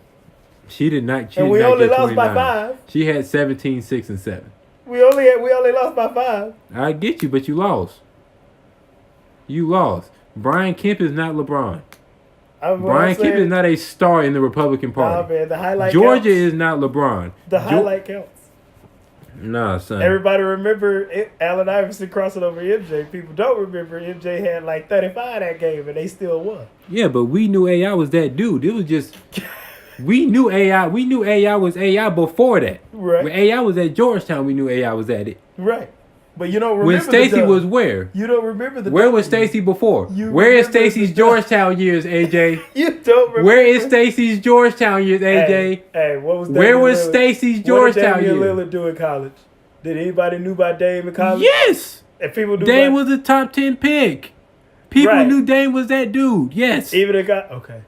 She did not. And we only lost by 5. She had 17, 6, and 7. We only lost by 5. I get you, but you lost. You lost. Brian Kemp is not LeBron. Brian Kemp is not a star in the Republican Party. Nah, man, the highlight Georgia counts. is not LeBron. The highlight counts. Nah, son. Everybody remember Allen Iverson crossing over MJ. People don't remember MJ had like 35 that game and they still won. Yeah, but we knew AI was that dude. It was just we knew AI. We knew AI was AI before that. Right. When AI was at Georgetown, we knew AI was at it. Right. But you don't remember when Stacey was where? You don't remember the Where was Stacey before? Where is Stacey's Georgetown years, AJ? You don't remember. Where is Stacey's Georgetown years, AJ? Hey, what was Where was Stacey's Georgetown years? What did Damian Lillard do in college? Did anybody knew about Dame in college? Yes. And people knew Dame was a top 10 pick. People knew Dame was that dude. Yes. Even a guy. Okay.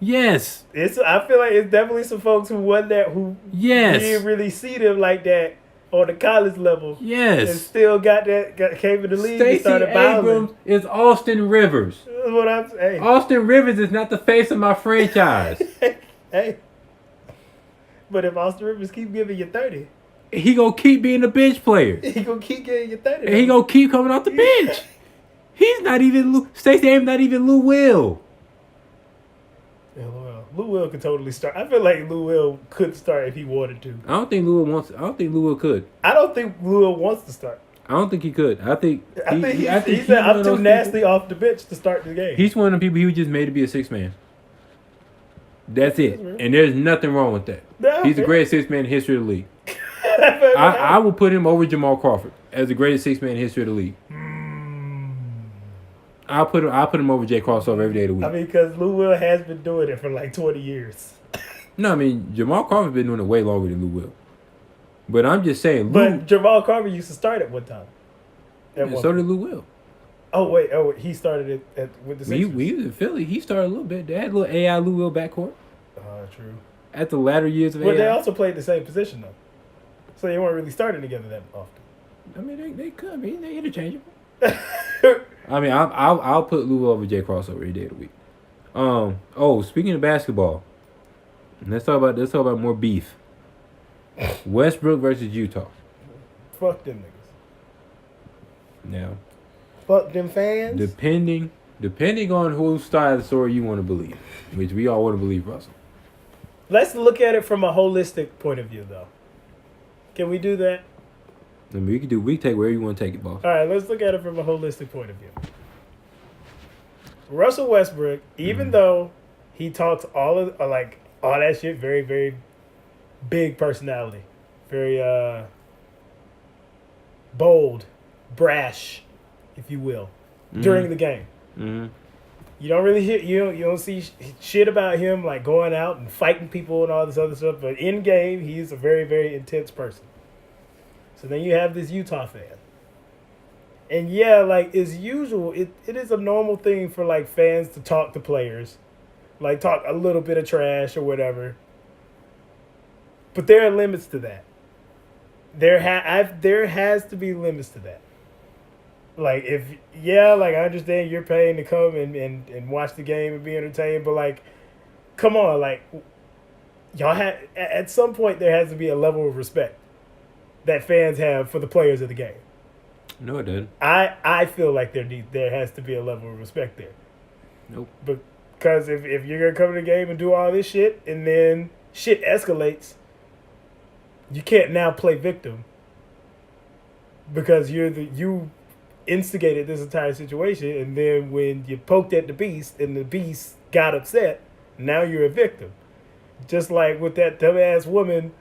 Yes. I feel like it's definitely some folks who wasn't that who Yes. didn't really see them like that on the college level. Yes. And still came in the league and Stacey started Abrams bowling. is Austin Rivers. That's what I'm saying. Austin Rivers is not the face of my franchise. Hey. But if Austin Rivers keep giving you 30, He gonna keep being a bench player. he gonna keep giving you 30. And he gonna keep coming off the bench. He's not even Stacey Abrams, not even Lou Will. Yeah, Lou Will could totally start. I feel like Lou Will could start if he wanted to. I don't think Lou Will could. I don't think Lou Will wants to start. I don't think he could. I think he said I'm too nasty off the bench to start the game. He's one of the people he was just made to be a 6-man. That's it. And there's nothing wrong with that. No, He's the greatest 6-man in the history of the league. I will put him over Jamal Crawford as the greatest 6-man in the history of the league. I'll put him over Jay Crossover every day of the week. I mean, because Lou Will has been doing it for like 20 years. No, I mean, Jamal Crawford's been doing it way longer than Lou Will. But I'm just saying, But Jamal Crawford used to start at one time. So did Lou Will. Oh, wait. He started with the Sixers. We was in Philly. He started a little bit. They had a little AI Lou Will backcourt. True. At the latter years of AI. But they also played the same position, though. So they weren't really starting together that often. I mean, they could be. They're interchangeable. I mean, I'll put Lou over Jay Crossover every day of the week. Speaking of basketball, let's talk about more beef. Westbrook versus Utah. Fuck them niggas. Now, fuck them fans. Depending on whose side of the story you want to believe, which we all want to believe Russell. Let's look at it from a holistic point of view, though. Can we do that? I mean, we can take wherever you want to take it, boss. All right, let's look at it from a holistic point of view. Russell Westbrook, even though he talks all that shit, very, very big personality, very bold, brash, if you will, during the game. Mm-hmm. You don't really hear, you don't see shit about him like going out and fighting people and all this other stuff. But in game, he's a very, very intense person. So then you have this Utah fan. And yeah, like as usual, it is a normal thing for like fans to talk to players, like talk a little bit of trash or whatever. But there are limits to that. There has to be limits to that. Like I understand you're paying to come and watch the game and be entertained, but like, come on, like y'all have at some point there has to be a level of respect that fans have for the players of the game. No, it doesn't. I feel like there has to be a level of respect there. Nope. Because if you're gonna come to the game and do all this shit and then shit escalates, you can't now play victim because you instigated this entire situation, and then when you poked at the beast and the beast got upset, now you're a victim. Just like with that dumbass woman,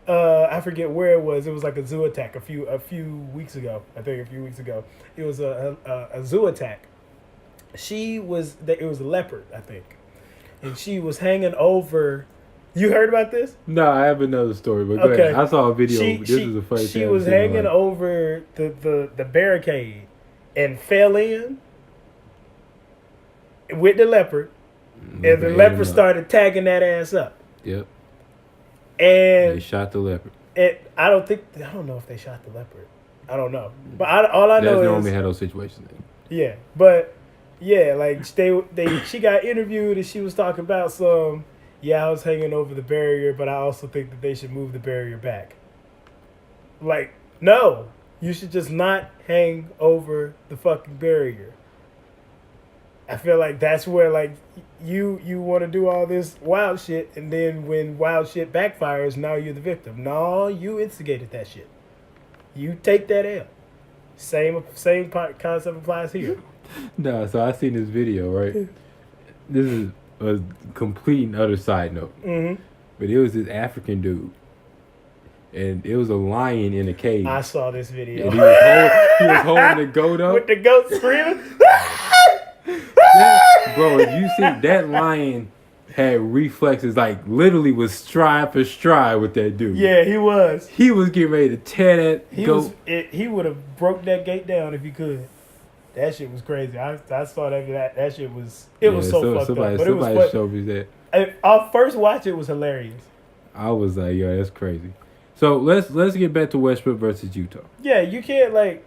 I forget where it was. It was like a zoo attack a few weeks ago. I think a few weeks ago. It was a zoo attack. It was a leopard, I think, and she was hanging over. You heard about this? No, I have another story, but go ahead. I saw a video. This is a funny thing. She was hanging over the barricade and fell in with the leopard, and the leopard started tagging that ass up. Yep. And they shot the leopard. I don't know if they shot the leopard. I don't know. But all I know is normally had those situations. Yeah, but yeah, like she got interviewed and she was talking about I was hanging over the barrier, but I also think that they should move the barrier back. Like, no, you should just not hang over the fucking barrier. I feel like that's where like you want to do all this wild shit, and then when wild shit backfires, now you're the victim. No, you instigated that shit. You take that L. Same concept applies here. No, so I seen this video, right? This is a complete and utter side note. Mm-hmm. But it was this African dude. And it was a lion in a cage. I saw this video. And he was holding the goat up. With the goat screaming. Bro, if you see that lion had reflexes, like literally was stride for stride with that dude. Yeah, he was. He was getting ready to tear that goat. He would have broke that gate down if he could. That shit was crazy. I saw that shit was. It was so fucked up. But somebody showed me that. I'll first watch it was hilarious. I was like, yo, that's crazy. So let's get back to Westbrook versus Utah. Yeah, you can't like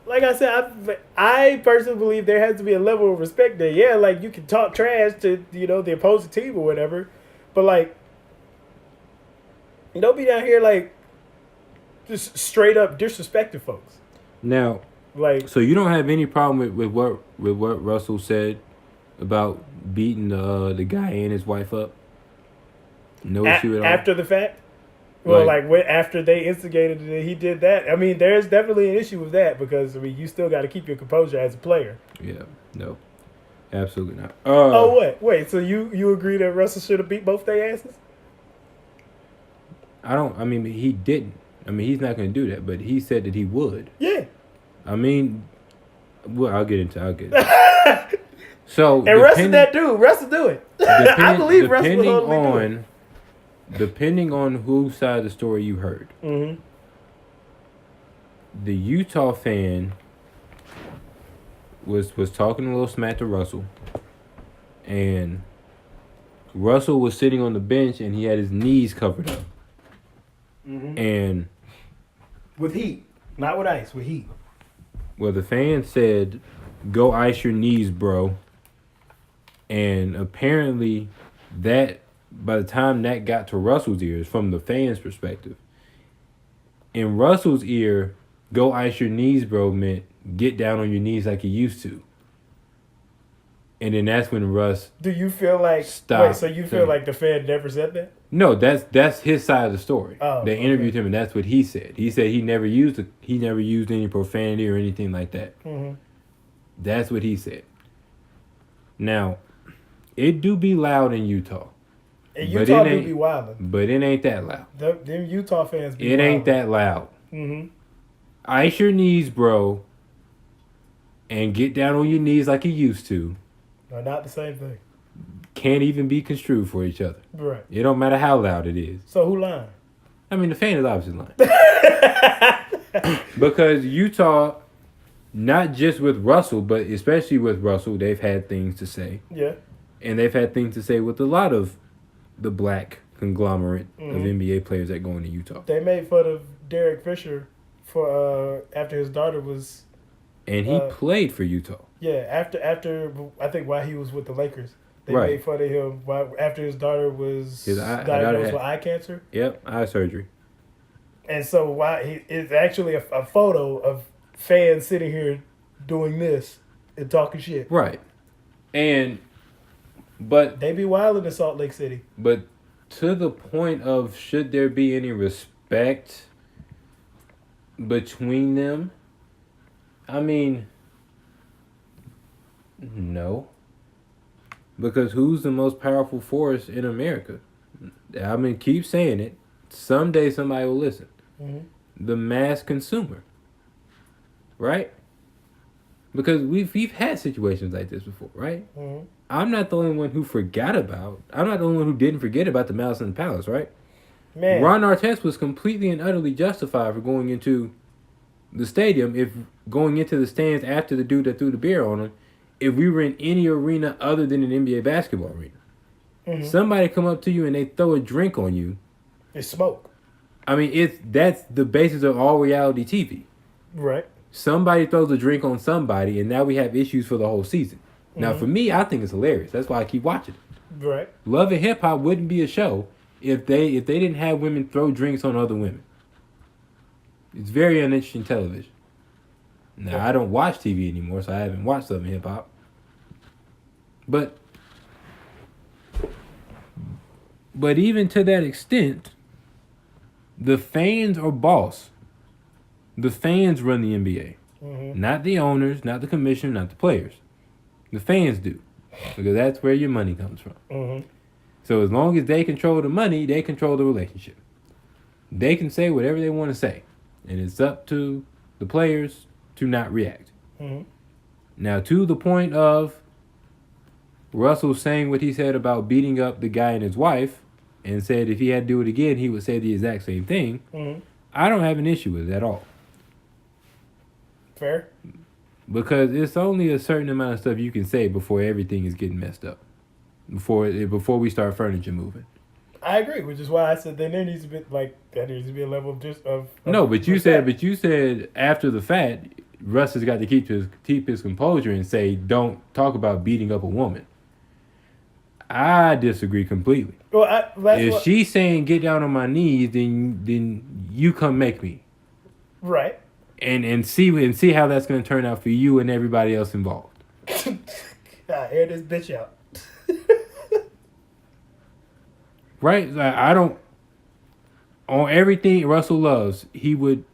I said, I personally believe there has to be a level of respect there. Yeah, like you can talk trash to the opposing team or whatever, but like don't be down here like just straight up disrespecting folks. Now, Like, so you don't have any problem with what Russell said about beating the guy and his wife up? No issue at all. After the fact. Well, Like- after they instigated it, he did that. I mean, there's definitely an issue with that because you still got to keep your composure as a player. Yeah, no, absolutely not. Oh, what? Wait, so you agree that Russell should have beat both their asses? I mean, he didn't. I mean, he's not going to do that, but he said that he would. Yeah. I mean, well, I'll get into it. So, and Russell that dude. Russell do it. I believe Russell will totally do it. Depending on whose side of the story you heard, the Utah fan was talking a little smack to Russell, and Russell was sitting on the bench and he had his knees covered up, and with heat, not with ice, with heat. Well, the fan said, "Go ice your knees, bro," and apparently that. By the time that got to Russell's ears, from the fans' perspective, in Russell's ear, "Go ice your knees, bro," meant get down on your knees like you used to. And then that's when Russ. Do you feel like? Stop. Wait, so you feel like the fan never said that? No, that's his side of the story. Oh, they interviewed him, and that's what he said. He said he never used any profanity or anything like that. That's what he said. Now, it do be loud in Utah. And Utah do be wildin'. But it ain't that loud. Them Utah fans be It ain't that loud. Ice your knees, bro, and get down on your knees like you used to. No, not the same thing. Can't even be construed for each other. Right. It don't matter how loud it is. So who lying? I mean, the fan is obviously lying. Because Utah, not just with Russell, but especially with Russell, they've had things to say. Yeah. And they've had things to say with a lot of the black conglomerate of NBA players that go into Utah. They made fun of Derek Fisher for after his daughter was. And he played for Utah. Yeah, after I think while he was with the Lakers, they Right. made fun of him after his daughter was diagnosed with eye cancer. Yep, eye surgery. And so it's actually a photo of fans sitting here doing this and talking shit. Right. But they be wild in Salt Lake City. But to the point of should there be any respect between them? I mean, no. Because who's the most powerful force in America? I mean, keep saying it. Someday somebody will listen. The mass consumer. Right? Because we've had situations like this before, right? I'm not the only one who I'm not the only one who didn't forget about the Malice in the Palace, right? Man. Ron Artest was completely and utterly justified for going into the stadium, if going into the stands after the dude that threw the beer on him, if we were in any arena other than an NBA basketball arena. Somebody come up to you and they throw a drink on you. It's smoke. I mean, that's the basis of all reality TV. Right. Somebody throws a drink on somebody, and now we have issues for the whole season. Now, for me, I think it's hilarious. That's why I keep watching it. Right. Love and Hip Hop wouldn't be a show if they didn't have women throw drinks on other women. It's very uninteresting television. Now, I don't watch TV anymore, so I haven't watched Love and Hip Hop. But even to that extent, the fans are boss. The fans run the NBA. Not the owners, not the commissioner, not the players. The fans do. Because that's where your money comes from. So as long as they control the money, they control the relationship. They can say whatever they want to say. And it's up to the players to not react. Now, to the point of Russell saying what he said about beating up the guy and his wife, and said if he had to do it again, he would say the exact same thing. I don't have an issue with it at all. Fair. Because it's only a certain amount of stuff you can say before everything is getting messed up. before we start furniture moving. I agree, which is why I said then there needs to be a level of just of No, but you respect. said after the fact, Russ has got to keep his composure and say don't talk about beating up a woman. I disagree completely. Well, that's If what she's saying get down on my knees, then you come make me right. and see how that's going to turn out for you and everybody else involved. Air this bitch out. Right? Like, I don't on everything Russell loves, he would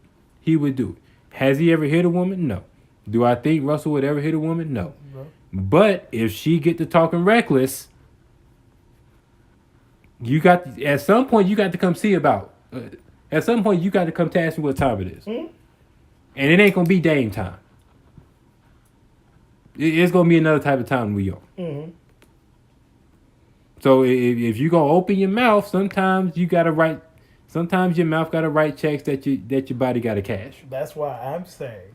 do it. Has he ever hit a woman? No. Do I think Russell would ever hit a woman? No. Bro. But if she get to talking reckless, at some point you got to come see about. At some point you got to come to ask me what time it is. Mm-hmm. And it ain't gonna be Dame time. It's gonna be another type of time we on. Mm-hmm. So if you gonna open your mouth, sometimes you gotta write. Sometimes your mouth gotta write checks that your body gotta cash. That's why I'm saying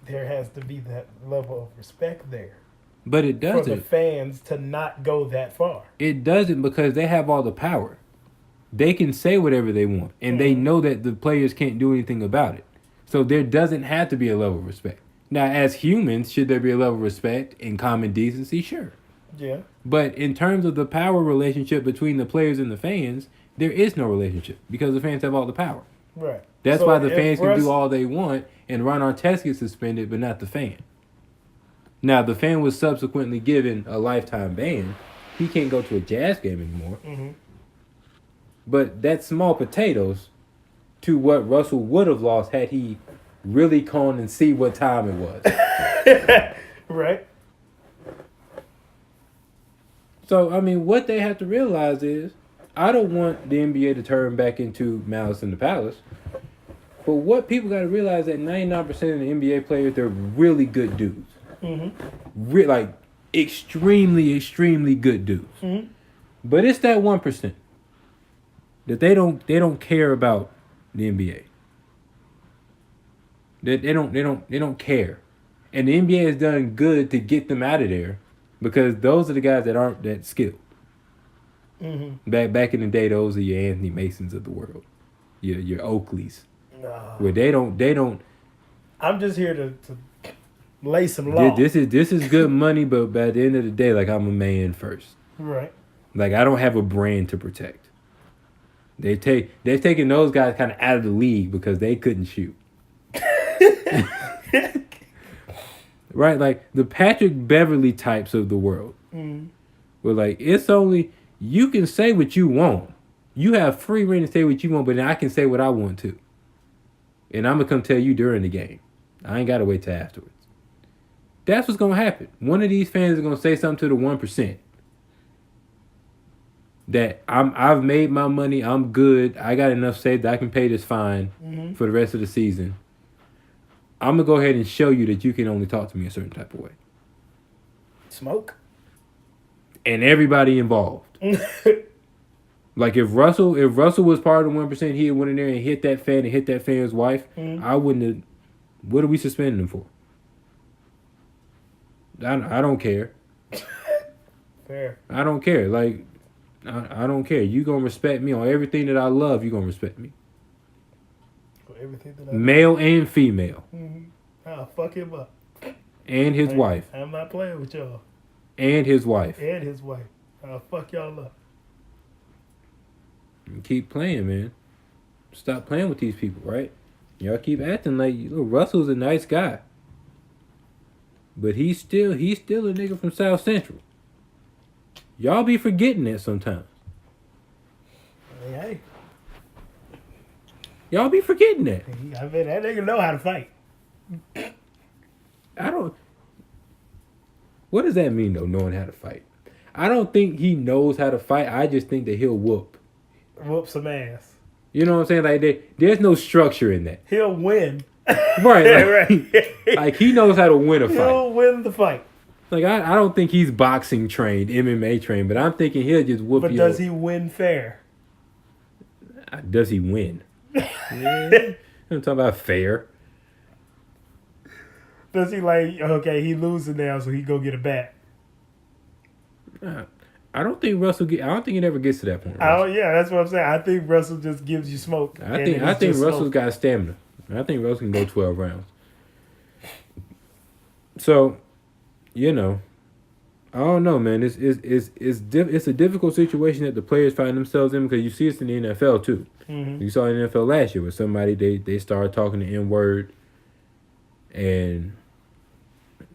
there has to be that level of respect there. But it For the doesn't. fans to not go that far. It doesn't because they have all the power. They can say whatever they want, and they know that the players can't do anything about it. So there doesn't have to be a level of respect. Now, as humans, should there be a level of respect and common decency? Sure. Yeah. But in terms of the power relationship between the players and the fans, there is no relationship because the fans have all the power. Right. That's So why the if fans can Russ- do all they want, and Ron Artest gets suspended, but not the fan. Now, the fan was subsequently given a lifetime ban. He can't go to a Jazz game anymore. Mm-hmm. But that's small potatoes to what Russell would have lost had he really called and see what time it was. Right. So, I mean, what they have to realize is, I don't want the NBA to turn back into Malice in the Palace. But what people got to realize that 99% of the NBA players, they're really good dudes. Mm-hmm. Like, extremely, extremely good dudes. Mm-hmm. But it's that 1% that they don't care about the NBA. They don't care. And the NBA has done good to get them out of there because those are the guys that aren't that skilled. Mm-hmm. Back in the day, those are your Anthony Masons of the world. Your Oakleys. No. Where they don't I'm just here to lay some law. this is good money, but by the end of the day, like I'm a man first. Right. Like I don't have a brand to protect. They've taken those guys kind of out of the league because they couldn't shoot. Right, like the Patrick Beverly types of the world. Mm-hmm. Where like it's only you can say what you want. You have free reign to say what you want, but then I can say what I want to. And I'm gonna come tell you during the game. I ain't gotta wait till afterwards. That's what's gonna happen. One of these fans is gonna say something to the 1%. That I've made my money, I'm good, I got enough saved that I can pay this fine for the rest of the season. I'm gonna go ahead and show you that you can only talk to me a certain type of way. Smoke. And everybody involved. Like if Russell was part of the 1%, he went in there and hit that fan and hit that fan's wife, I wouldn't have. What are we suspending him for? I don't care. Fair. I don't care. Like I don't care. You gonna respect me on everything that I love. You gonna respect me. For everything that Male and female, I'll fuck him up. and his wife, I'm not playing with y'all. and his wife. And his wife. I'll fuck y'all up. Keep playing, man. Stop playing with these people, right? Y'all keep acting like Russell's a nice guy, but he's still a nigga from South Central. Y'all be forgetting that sometimes. Hey. Y'all be forgetting that. I mean, that nigga know how to fight. I don't. What does that mean though? Knowing how to fight. I don't think he knows how to fight. I just think that he'll whoop. Whoop some ass. You know what I'm saying? Like there's no structure in that. He'll win. Right. Like, like he knows how to win a fight. He'll win the fight. Like I don't think he's boxing trained, MMA trained, but I'm thinking he'll just whoop you. But does he win fair? Does he win? Yeah. I'm talking about fair. Does he like, okay, he losing now, so he go get a bat? I don't think I don't think it ever gets to that point. Oh Russell. yeah, that's what I'm saying. I think Russell just gives you smoke. I think Russell's got stamina. I think Russell can go 12 rounds. So, you know, I don't know, man. It's a difficult situation that the players find themselves in because you see this in the NFL too. Mm-hmm. You saw it in the NFL last year where somebody they started talking the N-word, and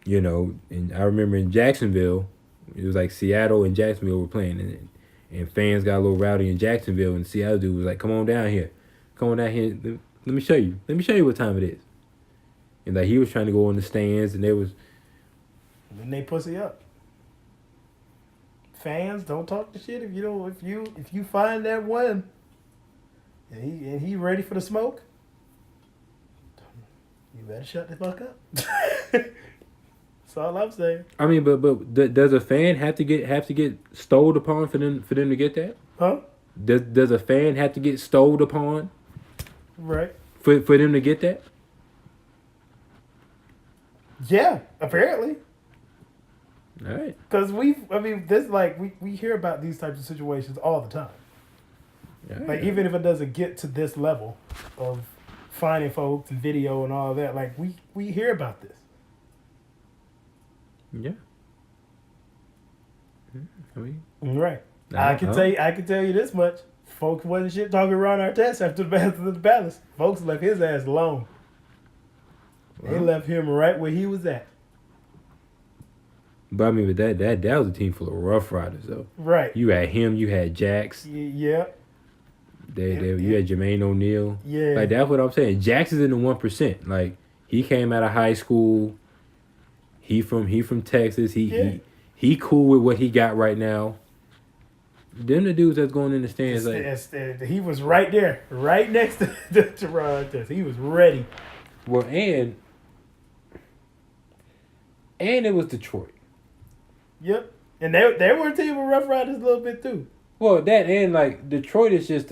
you know, and I remember in Jacksonville, it was like Seattle and Jacksonville were playing, and fans got a little rowdy in Jacksonville, and the Seattle dude was like, "Come on down here, come on down here. Let me show you. Let me show you what time it is." And like he was trying to go in the stands, and they was. And they pussy up. Fans don't talk the shit if you don't if you find that one and he ready for the smoke. You better shut the fuck up. That's all I'm saying. I mean, but does a fan have to get stoled upon for them to get that? Huh? Does a fan have to get stoled upon? Right. For them to get that? Yeah, apparently. All right. Because we hear about these types of situations all the time. All Like, right. even if it doesn't get to this level of finding folks and video and all that, like, we hear about this. Yeah. I mean, Right. I can tell you this much. Folks wasn't shit talking Ron Artest after the Palace. Folks left his ass alone. They left him right where he was at. But I mean, but that was a team full of rough riders though. Right. You had him. You had Jax. Yeah. You had Jermaine O'Neal. Yeah. Like that's what I'm saying. Jax is in the 1%. Like he came out of high school. He from Texas. He cool with what he got right now. Them the dudes that's going in the stands. He was right there, right next to Ron Artest. He was ready. Well, and it was Detroit. Yep. And they were a team of Rough Riders a little bit too. Well, that and like Detroit is just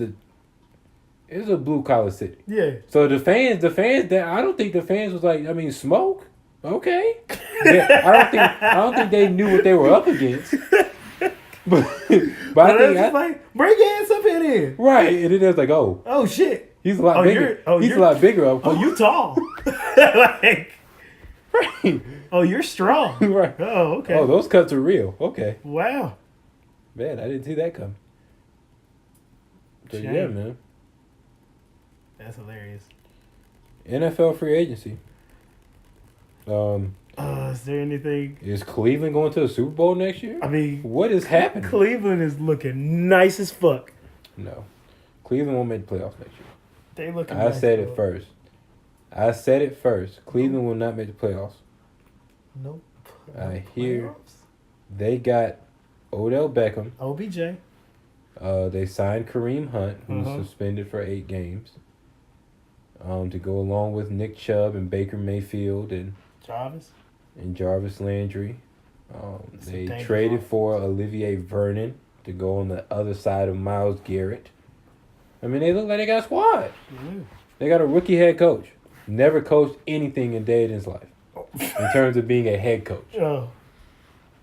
it's a blue collar city. Yeah. So the fans that I don't think the fans was like, I mean, smoke. Okay. I don't think they knew what they were up against. But I think like bring your ass up in here. Right, and then it was like, oh shit, he's a lot bigger. He's a lot bigger up. Oh, you tall. Like, right. Oh, you're strong. Right. Oh, okay. Oh, those cuts are real. Okay. Wow. Man, I didn't see that come. So, Shame. yeah, man. That's hilarious. NFL free agency. Is there anything? Is Cleveland going to the Super Bowl next year? I mean, what is happening? Cleveland is looking nice as fuck. No, Cleveland won't make the playoffs next year. They looking. I said it first. Cleveland will not make the playoffs. Nope. I hear they got Odell Beckham. OBJ. They signed Kareem Hunt, who's suspended for 8 games. To go along with Nick Chubb and Baker Mayfield and Jarvis Landry. They traded for Olivier Vernon to go on the other side of Myles Garrett. I mean, they look like they got a squad. Mm. They got a rookie head coach. Never coached anything in day in his life in terms of being a head coach. Oh.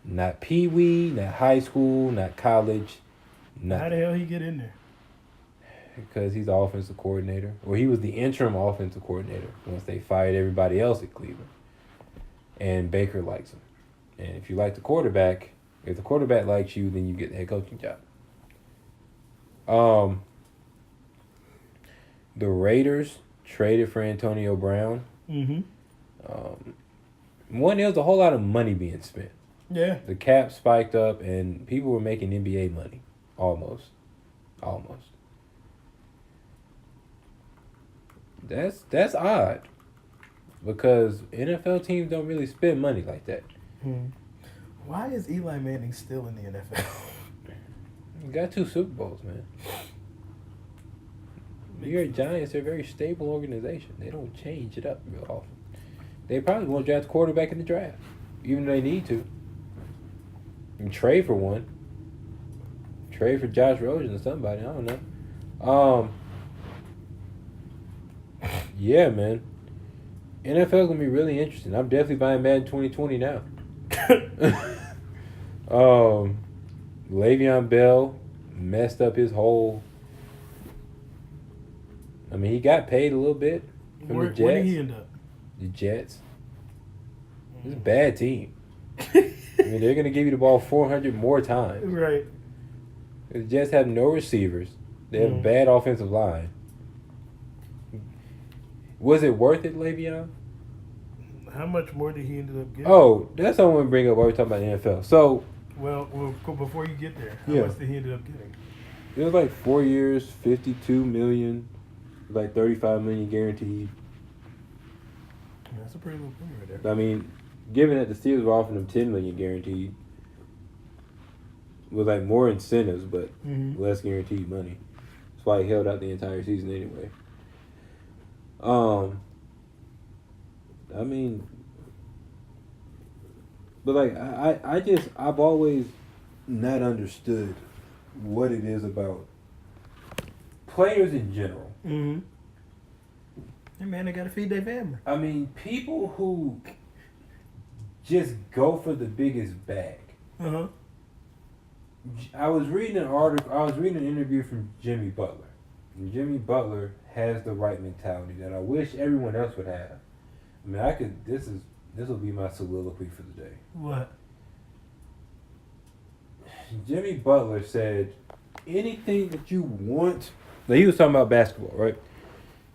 Not Pee-wee, not high school, not college. How the hell he get in there? Because he's the offensive coordinator. Or he was the interim offensive coordinator once they fired everybody else at Cleveland. And Baker likes him. And if you like the quarterback, if the quarterback likes you, then you get the head coaching job. The Raiders traded for Antonio Brown. Mm-hmm. There was a whole lot of money being spent. Yeah. The cap spiked up, and people were making NBA money. Almost. That's odd. Because NFL teams don't really spend money like that. Why is Eli Manning still in the NFL? You got 2 Super Bowls, man. New York Giants are a very stable organization. They don't change it up real often. They probably won't draft a quarterback in the draft, even though they need to. And trade for one. Trade for Josh Rosen or somebody. I don't know. Yeah, man. NFL's gonna be really interesting. I'm definitely buying Madden 2020 now. Le'Veon Bell messed up his whole. I mean, he got paid a little bit from the Jets. Where did he end up? The Jets. It's a bad team. I mean, they're gonna give you the ball 400 more times. Right. The Jets have no receivers. They have a bad offensive line. Was it worth it, Le'Veon? How much more did he end up getting? Oh, that's what I want to bring up while we're talking about the NFL. So, well, before you get there, how much did he end up getting? It was like 4 years, $52 million, like $35 million guaranteed. Yeah, that's a pretty little thing right there. I mean, given that the Steelers were offering him $10 million guaranteed, with like more incentives but less guaranteed money. That's why he held out the entire season anyway. I mean, but like I've always not understood what it is about players in general. Mm-hmm. Hey man, they gotta feed their family. I mean, people who just go for the biggest bag. Uh-huh. I was reading an article. I was reading an interview from Jimmy Butler. And Jimmy Butler has the right mentality that I wish everyone else would have. I mean, I could. This will be my soliloquy for the day. What? Jimmy Butler said, anything that you want. Like he was talking about basketball, right?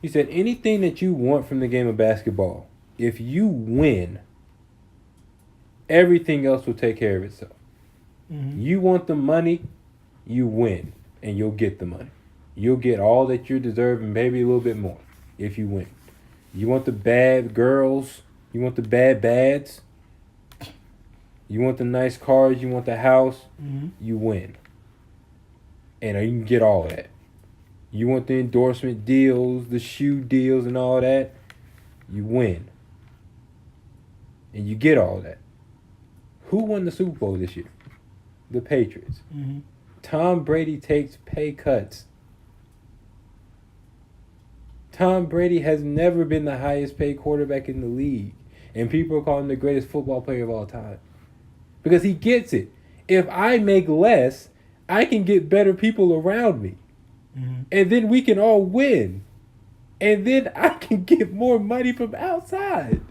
He said, anything that you want from the game of basketball, if you win, everything else will take care of itself. Mm-hmm. You want the money, you win, and you'll get the money. You'll get all that you deserve and maybe a little bit more if you win. You want the bad girls, you want the bad bads, you want the nice cars, you want the house, you win. And you can get all of that. You want the endorsement deals, the shoe deals and all that, you win. And you get all that. Who won the Super Bowl this year? The Patriots. Mm-hmm. Tom Brady takes pay cuts. Tom Brady has never been the highest paid quarterback in the league. And people are calling him the greatest football player of all time. Because he gets it. If I make less, I can get better people around me. Mm-hmm. And then we can all win. And then I can get more money from outside.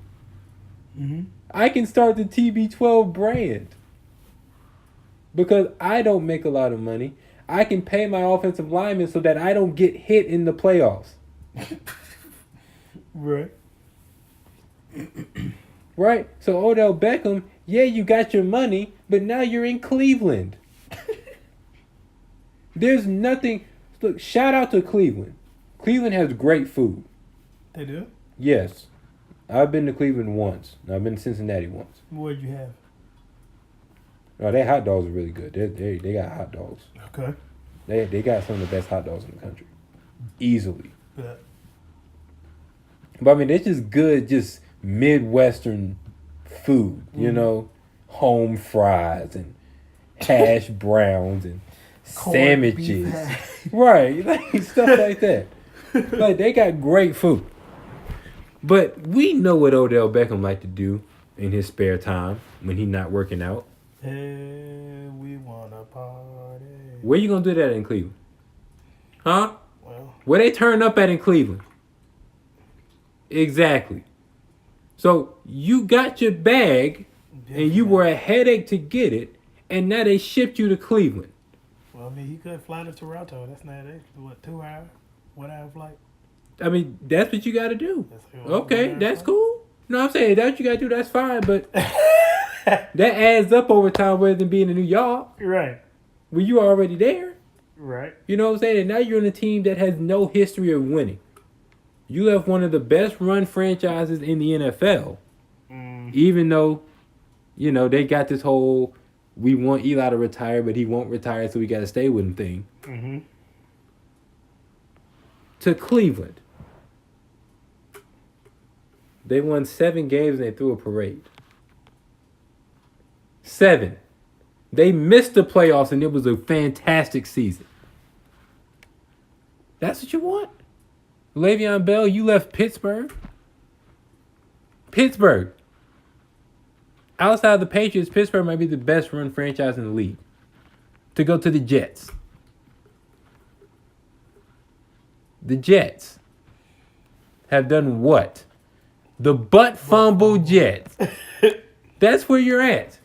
Mm-hmm. I can start the TB12 brand. Because I don't make a lot of money. I can pay my offensive linemen so that I don't get hit in the playoffs. Right. Right? So Odell Beckham, yeah, you got your money, but now you're in Cleveland. There's nothing. Look, shout out to Cleveland. Cleveland has great food. They do? Yes. I've been to Cleveland once. I've been to Cincinnati once. What'd you have? Oh, their hot dogs are really good. They got hot dogs. Okay. They got some of the best hot dogs in the country. Easily. Yeah. But I mean, it's just good, just Midwestern food, you know, home fries and hash browns and sandwiches. Right, like stuff like that. Like they got great food. But we know what Odell Beckham like to do in his spare time when he's not working out. Hey, we wanna party. Where you gonna do that in Cleveland? Huh? Well, where they turn up at in Cleveland? Exactly. So you got your bag, and you were a headache to get it, and now they shipped you to Cleveland. Well, I mean, he could fly to Toronto. That's not what 2 hour, 1 hour flight. I mean, that's what you got to do. Okay, that's cool. No, I'm saying that's what you got to do. That's fine, but that adds up over time rather than being in New York. Right. When you already there. Right. You know what I'm saying? And now you're in a team that has no history of winning. You left one of the best run franchises in the NFL. Even though, you know, they got this whole, we want Eli to retire, but he won't retire, so we got to stay with him thing. Mm-hmm. To Cleveland. They won 7 games and they threw a parade. 7. They missed the playoffs and it was a fantastic season. That's what you want? Le'Veon Bell, you left Pittsburgh. Pittsburgh. Outside the Patriots, Pittsburgh might be the best run franchise in the league. to go to the Jets. The Jets have done what? The butt fumble Jets. That's where you're at.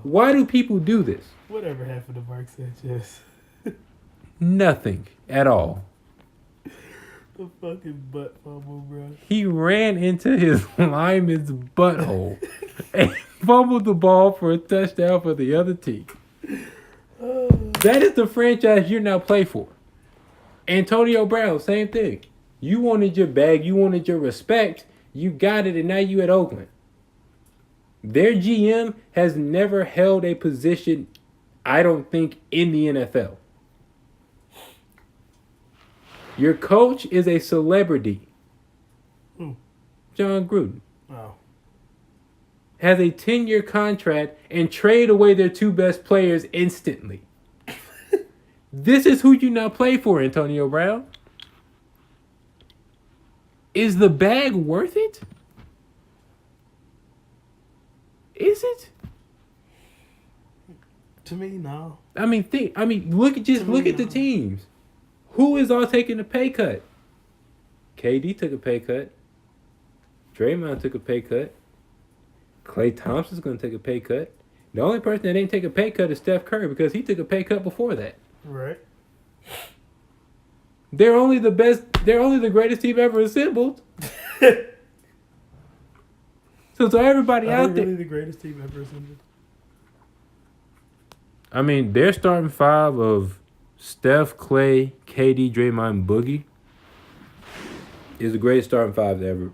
Why do people do this? Whatever happened to Mark Sanchez? Nothing at all. The fucking butt fumble, bro. He ran into his lineman's butthole and fumbled the ball for a touchdown for the other team. That is the franchise you're now play for. Antonio Brown, same thing. You wanted your bag, you wanted your respect, you got it, and now you at Oakland. Their GM has never held a position, I don't think, in the NFL. Your coach is a celebrity. Who? John Gruden. Oh. Has a 10-year contract and trade away their two best players instantly. This is who you now play for, Antonio Brown. Is the bag worth it? Is it? To me, no. Look at the teams. Who is all taking a pay cut? KD took a pay cut. Draymond took a pay cut. Klay Thompson's going to take a pay cut. The only person that didn't take a pay cut is Steph Curry because he took a pay cut before that. Right. They're only the best. They're only the greatest team ever assembled. So everybody out there. Really the greatest team ever assembled? I mean, their starting five of Steph, Klay, KD, Draymond, Boogie is the greatest starting five to ever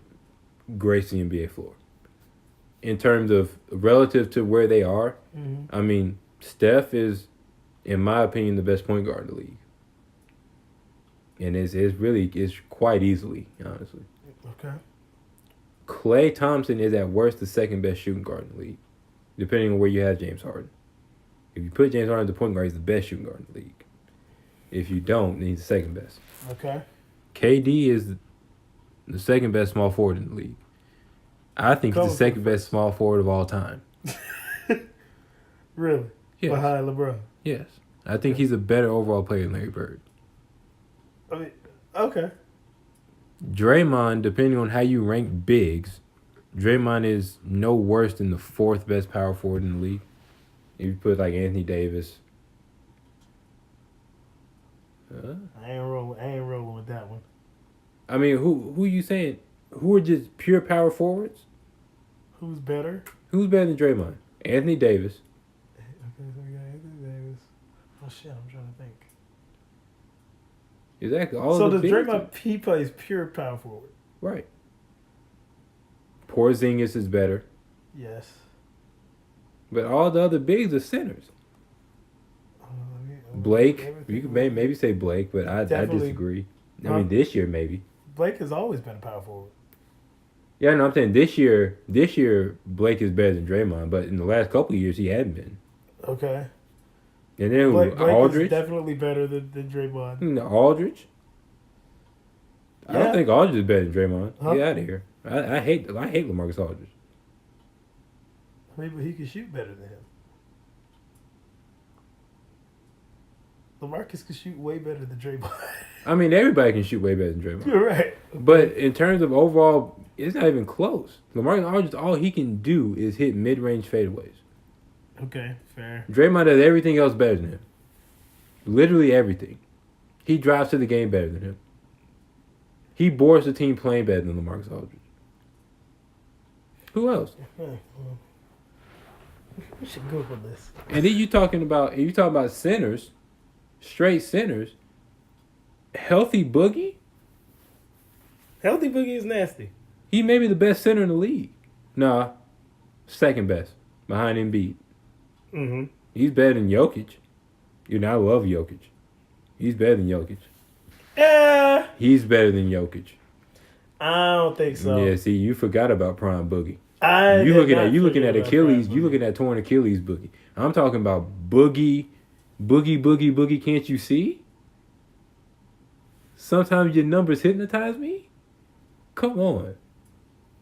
grace the NBA floor. In terms of relative to where they are, I mean, Steph is, in my opinion, the best point guard in the league. And it's quite easily, honestly. Okay. Klay Thompson is at worst the second best shooting guard in the league, depending on where you have James Harden. If you put James Harden as the point guard, he's the best shooting guard in the league. If you don't, then he's the second best. Okay. KD is the second best small forward in the league. I think he's the second best small forward of all time. Really? Yes. Behind LeBron? Yes. I think he's a better overall player than Larry Bird. I mean, okay. Draymond, depending on how you rank bigs, Draymond is no worse than the fourth best power forward in the league. If you put like Anthony Davis. I ain't rolling with that one. I mean, who you saying? Who are just pure power forwards? Who's better? Who's better than Draymond? Anthony Davis. Okay, so we got Anthony Davis. Oh shit, I'm trying to think. Exactly. All so of the does bigs Draymond? He plays pure power forward. Right. Porzingis is better. Yes. But all the other bigs are centers. Blake, you could maybe say Blake, but I disagree. I mean, this year maybe. Blake has always been a power forward. Yeah, no, I'm saying this year Blake is better than Draymond, but in the last couple of years he hadn't been. Okay. And then Blake Aldridge is definitely better than Draymond. Aldridge. Yeah. I don't think Aldridge is better than Draymond. Huh? Get out of here. I hate LaMarcus Aldridge. Maybe he can shoot better than him. LaMarcus can shoot way better than Draymond. I mean, everybody can shoot way better than Draymond. You're right. But in terms of overall, it's not even close. LaMarcus Aldridge, all he can do is hit mid-range fadeaways. Okay, fair. Draymond does everything else better than him. Literally everything. He drives to the game better than him. He bores the team playing better than LaMarcus Aldridge. Who else? We should Google this. And then you talking about centers, straight centers. Healthy Boogie? Healthy Boogie is nasty. He may be the best center in the league. Nah, second best behind Embiid. Mm-hmm. He's better than Jokic. I love Jokic. He's better than Jokic. He's better than Jokic. I don't think so. Yeah, see, you forgot about Prime Boogie. You looking at Achilles. You looking at torn Achilles Boogie. I'm talking about Boogie. Can't you see? Sometimes your numbers hypnotize me. Come on.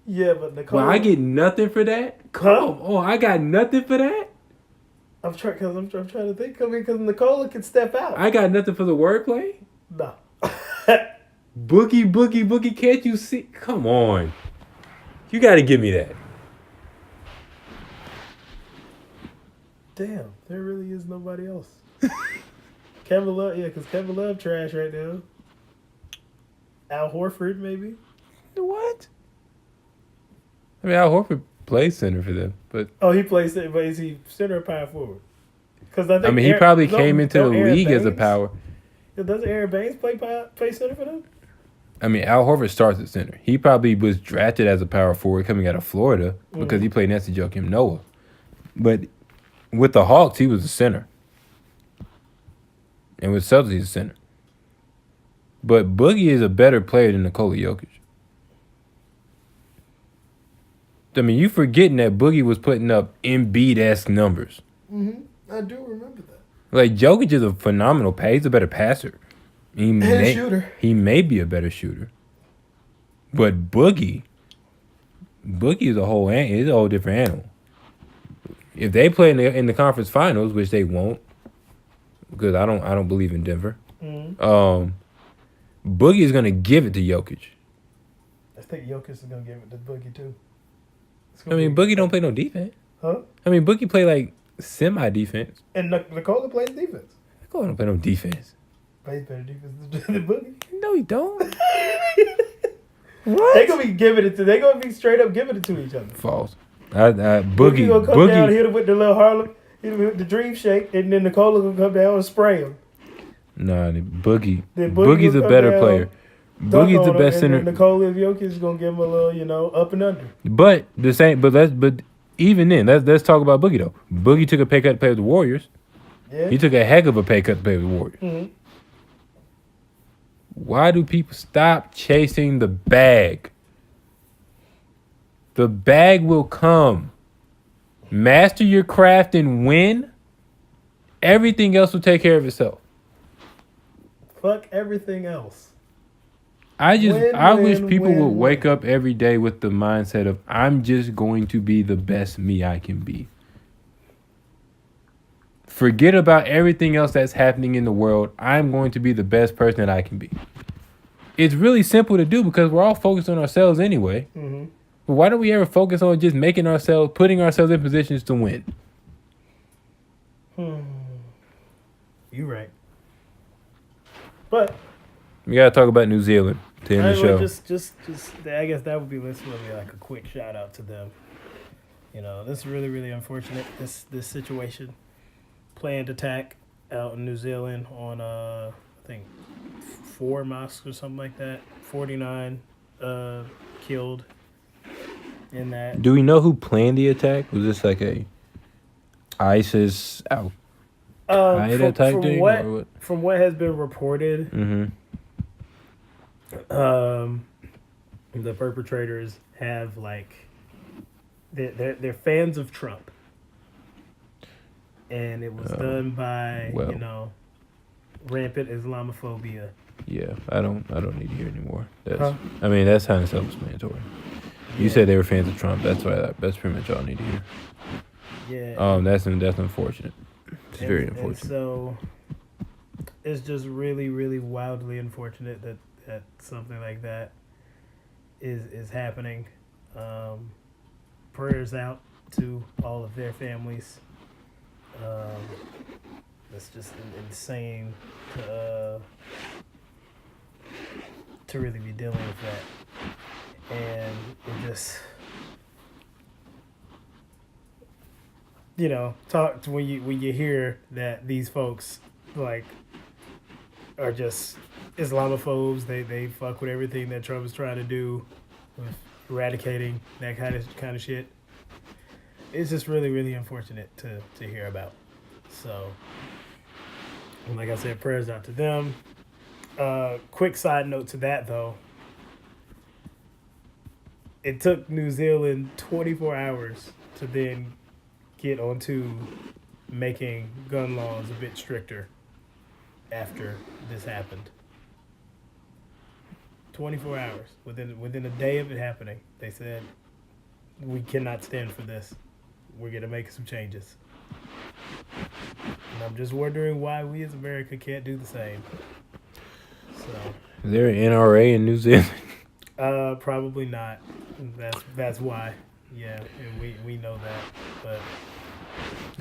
Yeah, but Nicole. Well, I get nothing for that. Come on, I got nothing for that. I'm trying to think of it because Nicola can step out. I got nothing for the wordplay. No. Boogie, boogie, boogie. Can't you see? Come on. You got to give me that. Damn, there really is nobody else. Kevin Love, because Kevin Love trash right now. Al Horford, maybe. What? I mean, Al Horford plays center for them, but He plays center, but is he center or power forward? Because I think he probably came into the league as a power. Doesn't Aaron Baines play center for them? I mean, Al Horford starts at center. He probably was drafted as a power forward coming out of Florida because he played next to Joakim Noah. But with the Hawks, he was a center. And with Celtics, he's a center. But Boogie is a better player than Nikola Jokic. I mean, you forgetting that Boogie was putting up Embiid-esque numbers. I do remember that. Like, Jokic is a phenomenal passer. He's a better passer. And a shooter. He may be a better shooter. But Boogie is a whole different animal. If they play in the conference finals, which they won't, because I don't believe in Denver. Boogie is gonna give it to Jokic. I think Jokic is gonna give it to Boogie too. I mean, Boogie don't play no defense. Huh? I mean, Boogie play like semi-defense. And Nikola plays defense. Nikola don't play no defense. Plays better defense than Boogie. No, he don't. What? They gonna be straight up giving it to each other. False. Boogie gonna come down, hit him with the little Harlem, hit him with the dream shake, and then Nikola gonna come down and spray him. Nah, Boogie's a better player. Boogie's the best center. And Nikola Jokic is gonna give him a little, up and under. But even then, let's talk about Boogie though. Boogie took a pay cut to play with the Warriors. Yeah. He took a heck of a pay cut to play with the Warriors. Mm-hmm. Why do people stop chasing the bag? The bag will come. Master your craft and win. Everything else will take care of itself. Fuck everything else. I wish people would wake up every day with the mindset of, I'm just going to be the best me I can be. Forget about everything else that's happening in the world. I'm going to be the best person that I can be. It's really simple to do because we're all focused on ourselves anyway. Mm-hmm. But why don't we ever focus on just putting ourselves in positions to win? You right. But we gotta talk about New Zealand to end the show. Just I guess that would be like a quick shout out to them. This is really, really unfortunate. This situation. Planned attack out in New Zealand on I think 4 mosques or something like that. 49 killed in that. Do we know who planned the attack? Was this like a ISIS Al-Qaeda type thing? What? From what has been reported, the perpetrators have they're fans of Trump. And it was done by rampant Islamophobia. Yeah, I don't need to hear anymore. I mean, that's kind of self-explanatory. You said they were fans of Trump. That's pretty much all I need to hear. Yeah. That's unfortunate. It's very unfortunate. And so it's just really, really wildly unfortunate that something like that is happening. Prayers out to all of their families. It's just insane to really be dealing with that, and it just talk to when you hear that these folks are just Islamophobes. They fuck with everything that Trump is trying to do with eradicating that kind of shit. It's just really, really unfortunate to hear about. So, like I said, prayers out to them. Quick side note to that, though. It took New Zealand 24 hours to then get onto making gun laws a bit stricter after this happened. 24 hours. Within a day of it happening, they said, we cannot stand for this. We're going to make some changes. And I'm just wondering why we as America can't do the same. So, Is there an NRA in New Zealand? probably not. That's why. Yeah, and we know that. But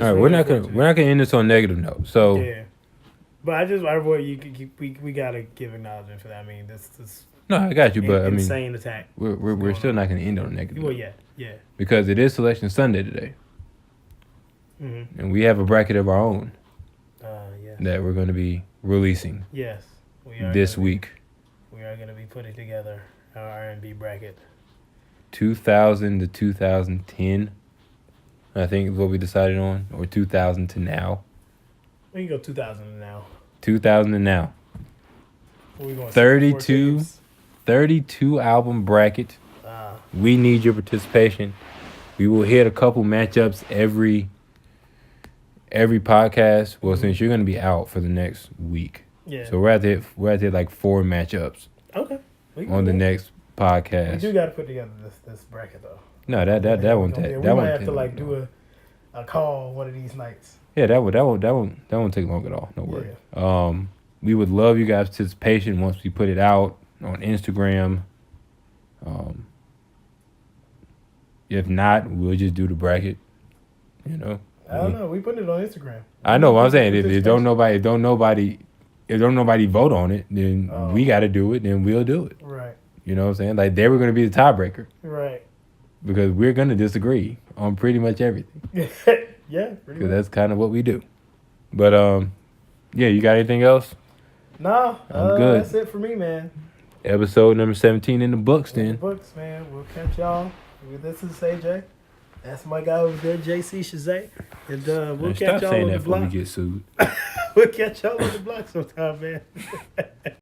All right, we're not gonna end this on a negative note. So yeah, but I want we gotta give acknowledgement for that. I mean, this no, I got you, but I mean, insane attack. we're still not gonna end on a negative Well, note. yeah. Because it is Selection Sunday today, and we have a bracket of our own Yeah. that we're gonna be releasing Yes, we are this week. We are gonna be putting together our R&B bracket. 2000 to 2010, I think is what we decided on, or 2000 to now. We can go 2000 now. 2000 to now. What we going, 32 album bracket. We need your participation. We will hit a couple matchups every podcast. Well, since you're gonna be out for the next week, yeah. So we're at the like 4 matchups. Okay. On the next podcast. We do got to put together this bracket though. No, that won't take. We might have to like do a call one of these nights. Yeah, that won't take long at all. No worry. Yeah. We would love you guys' participation once we put it out on Instagram. If not, we'll just do the bracket. You know. I don't know. We put it on Instagram. I know what I'm saying. If don't nobody vote on it, then we got to do it. Then we'll do it. Right. You know what I'm saying? Like they were going to be the tiebreaker. Right. Because we're going to disagree on pretty much everything. Yeah. Because that's kind of what we do. But yeah, you got anything else? No, I'm good. That's it for me, man. Episode number 17 in the books, then. In the books, man. We'll catch y'all. This is AJ. That's my guy over there, JC Shazay. And we'll catch y'all on the block. Stop saying that before we get sued. We'll catch y'all on the block sometime, man.